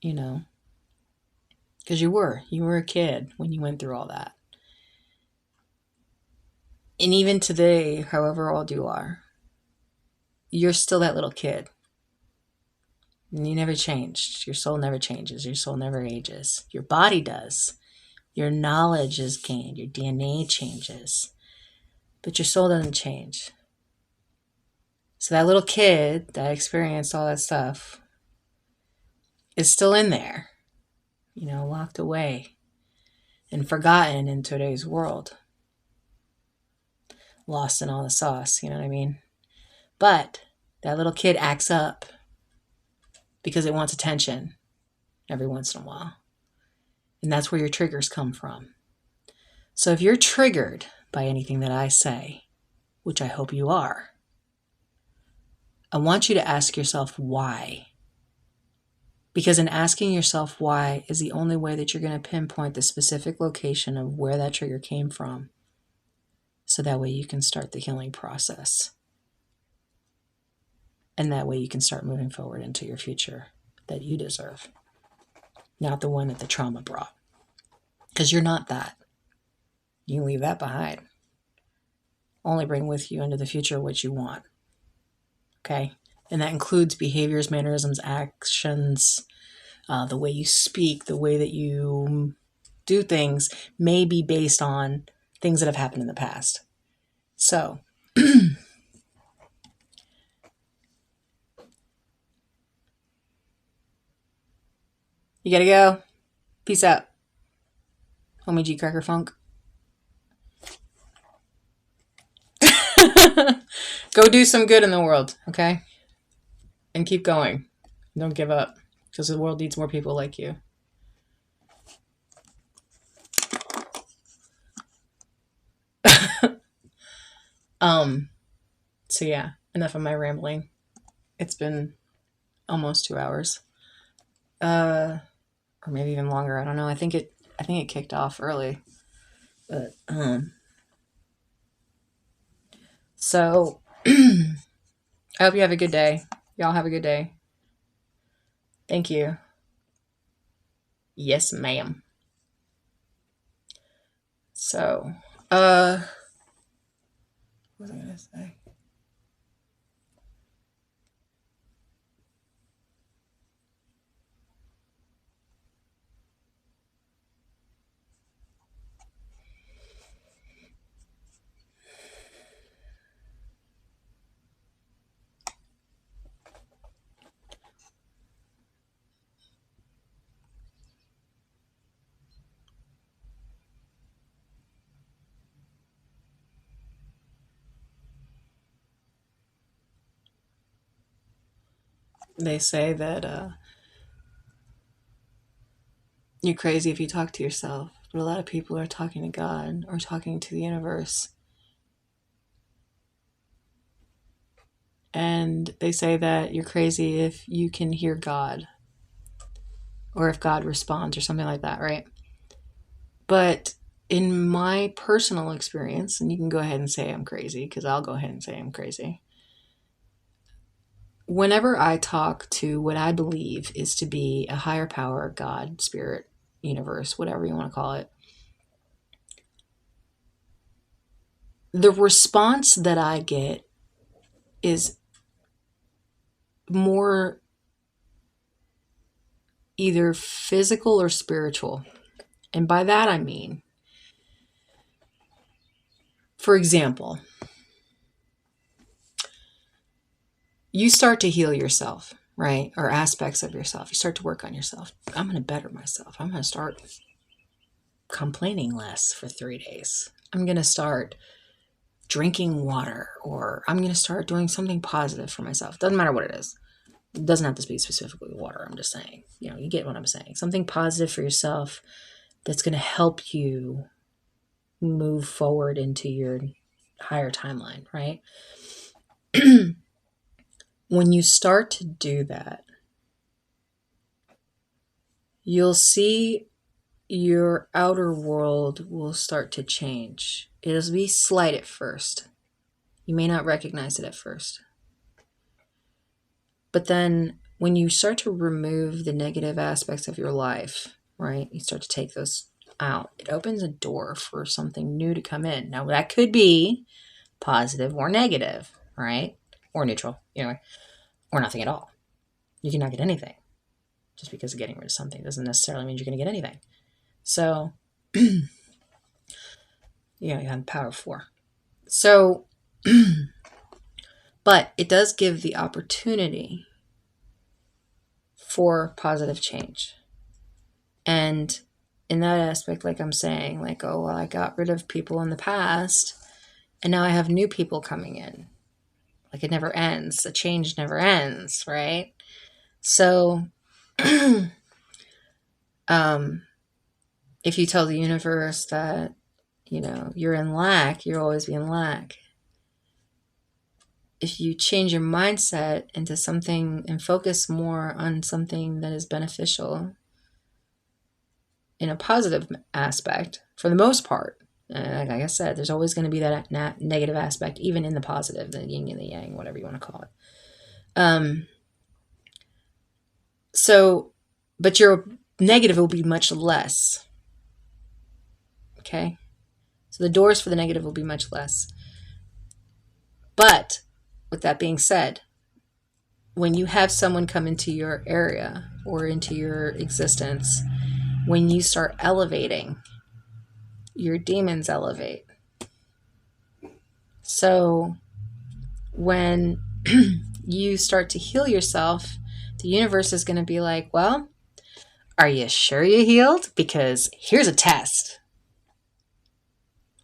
because you were a kid when you went through all that. And even today, however old you are, you're still that little kid. And you never changed. Your soul never changes. Your soul never ages. Your body does. Your knowledge is gained. Your DNA changes. But your soul doesn't change. So that little kid that experienced all that stuff is still in there, locked away. and forgotten in today's world. Lost in all the sauce, you know what I mean? But that little kid acts up because it wants attention every once in a while. And that's where your triggers come from. So if you're triggered by anything that I say, which I hope you are, I want you to ask yourself why. Because in asking yourself why is the only way that you're going to pinpoint the specific location of where that trigger came from. So that way you can start the healing process. And that way you can start moving forward into your future that you deserve. Not the one that the trauma brought. Because you're not that. You can leave that behind. Only bring with you into the future what you want. Okay? And that includes behaviors, mannerisms, actions, the way you speak, the way that you do things may be based on things that have happened in the past. So, you gotta go. Peace out. Homie G Cracker Funk. Go do some good in the world, okay? And keep going. Don't give up, because the world needs more people like you. So yeah, enough of my rambling. It's been almost 2 hours. Or maybe even longer, I don't know. I think it kicked off early. But so I hope you have a good day. Y'all have a good day. Thank you. Yes, ma'am. So, what was I gonna say? They say that you're crazy if you talk to yourself, but a lot of people are talking to God or talking to the universe. And they say that you're crazy if you can hear God or if God responds or something like that, right? But in my personal experience, and you can go ahead and say I'm crazy, because I'll go ahead and say I'm crazy. Whenever I talk to what I believe is to be a higher power, God, spirit, universe, whatever you want to call it, the response that I get is more either physical or spiritual. And by that I mean, for example, you start to heal yourself, right? Or aspects of yourself. You start to work on yourself. I'm going to better myself. I'm going to start complaining less for 3 days. I'm going to start drinking water, or I'm going to start doing something positive for myself. Doesn't matter what it is. It doesn't have to be specifically water. I'm just saying, you get what I'm saying. Something positive for yourself that's going to help you move forward into your higher timeline, right? When you start to do that, you'll see your outer world will start to change. It'll be slight at first. You may not recognize it at first. But then when you start to remove the negative aspects of your life, right, you start to take those out, it opens a door for something new to come in. Now, that could be positive or negative, right? Or neutral, or nothing at all. You can not get anything. Just because of getting rid of something doesn't necessarily mean you're going to get anything. So, you have the power of 4. So, but it does give the opportunity for positive change. And in that aspect, like I'm saying, like, oh, well, I got rid of people in the past and now I have new people coming in. Like, it never ends. The change never ends, right? So, if you tell the universe that, you're in lack, you'll always be in lack. If you change your mindset into something and focus more on something that is beneficial in a positive aspect, for the most part, like I said, there's always going to be that negative aspect, even in the positive, the yin and the yang, whatever you want to call it. But your negative will be much less. Okay? So the doors for the negative will be much less. But with that being said, when you have someone come into your area or into your existence, when you start elevating, your demons elevate. So when you start to heal yourself, the universe is going to be like, well, are you sure you healed? Because here's a test.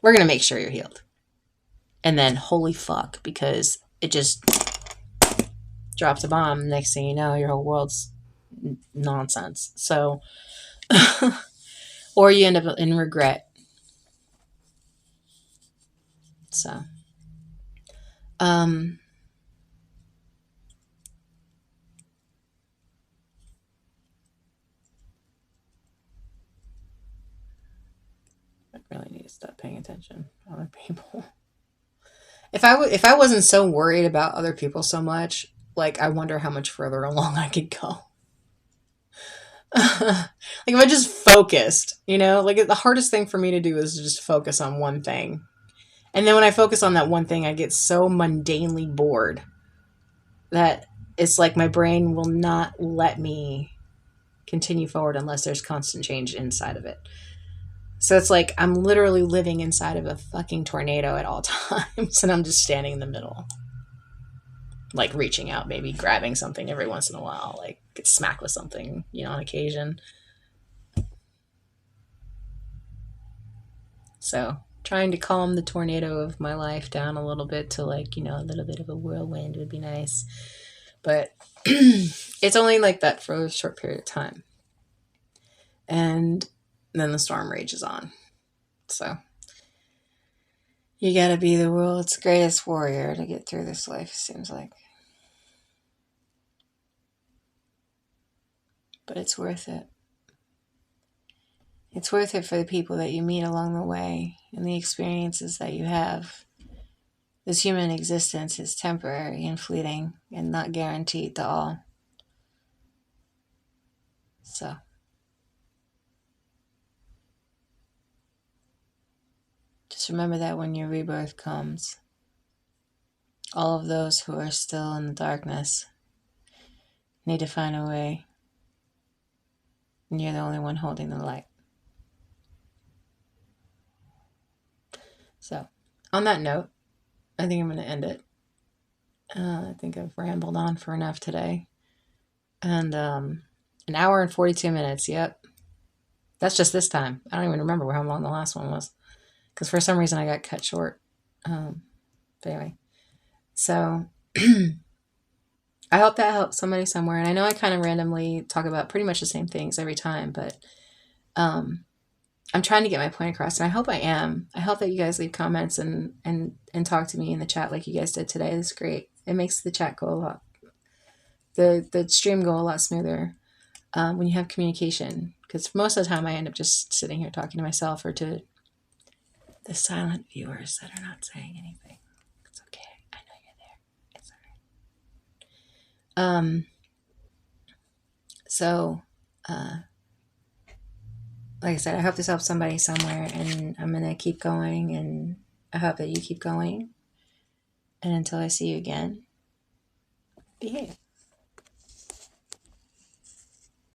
We're going to make sure you're healed. And then, holy fuck, because it just drops a bomb. Next thing you know, your whole world's nonsense. So, or you end up in regret. So, I really need to stop paying attention to other people. If I wasn't so worried about other people so much, like, I wonder how much further along I could go. Like, if I just focused, like, the hardest thing for me to do is to just focus on one thing. And then when I focus on that one thing, I get so mundanely bored that it's like my brain will not let me continue forward unless there's constant change inside of it. So it's like I'm literally living inside of a fucking tornado at all times, and I'm just standing in the middle. Like, reaching out, maybe grabbing something every once in a while, like get smacked with something, on occasion. So trying to calm the tornado of my life down a little bit to, like, a little bit of a whirlwind would be nice. But it's only like that for a short period of time. And then the storm rages on. So you gotta be the world's greatest warrior to get through this life, it seems like. But it's worth it. It's worth it for the people that you meet along the way and the experiences that you have. This human existence is temporary and fleeting and not guaranteed to all. So, just remember that when your rebirth comes, all of those who are still in the darkness need to find a way. And you're the only one holding the light. So, on that note, I think I'm going to end it. I think I've rambled on for enough today. And an hour and 42 minutes, yep. That's just this time. I don't even remember how long the last one was. Because for some reason I got cut short. But anyway. So, I hope that helps somebody somewhere. And I know I kind of randomly talk about pretty much the same things every time. But I'm trying to get my point across, and I hope I am. I hope that you guys leave comments and talk to me in the chat like you guys did today. It's great. It makes the chat go a lot, the stream go a lot smoother when you have communication. Because most of the time I end up just sitting here talking to myself or to the silent viewers that are not saying anything. It's okay. I know you're there. It's all right. So, like I said, I hope this helps somebody somewhere, and I'm going to keep going, and I hope that you keep going. And until I see you again, behave.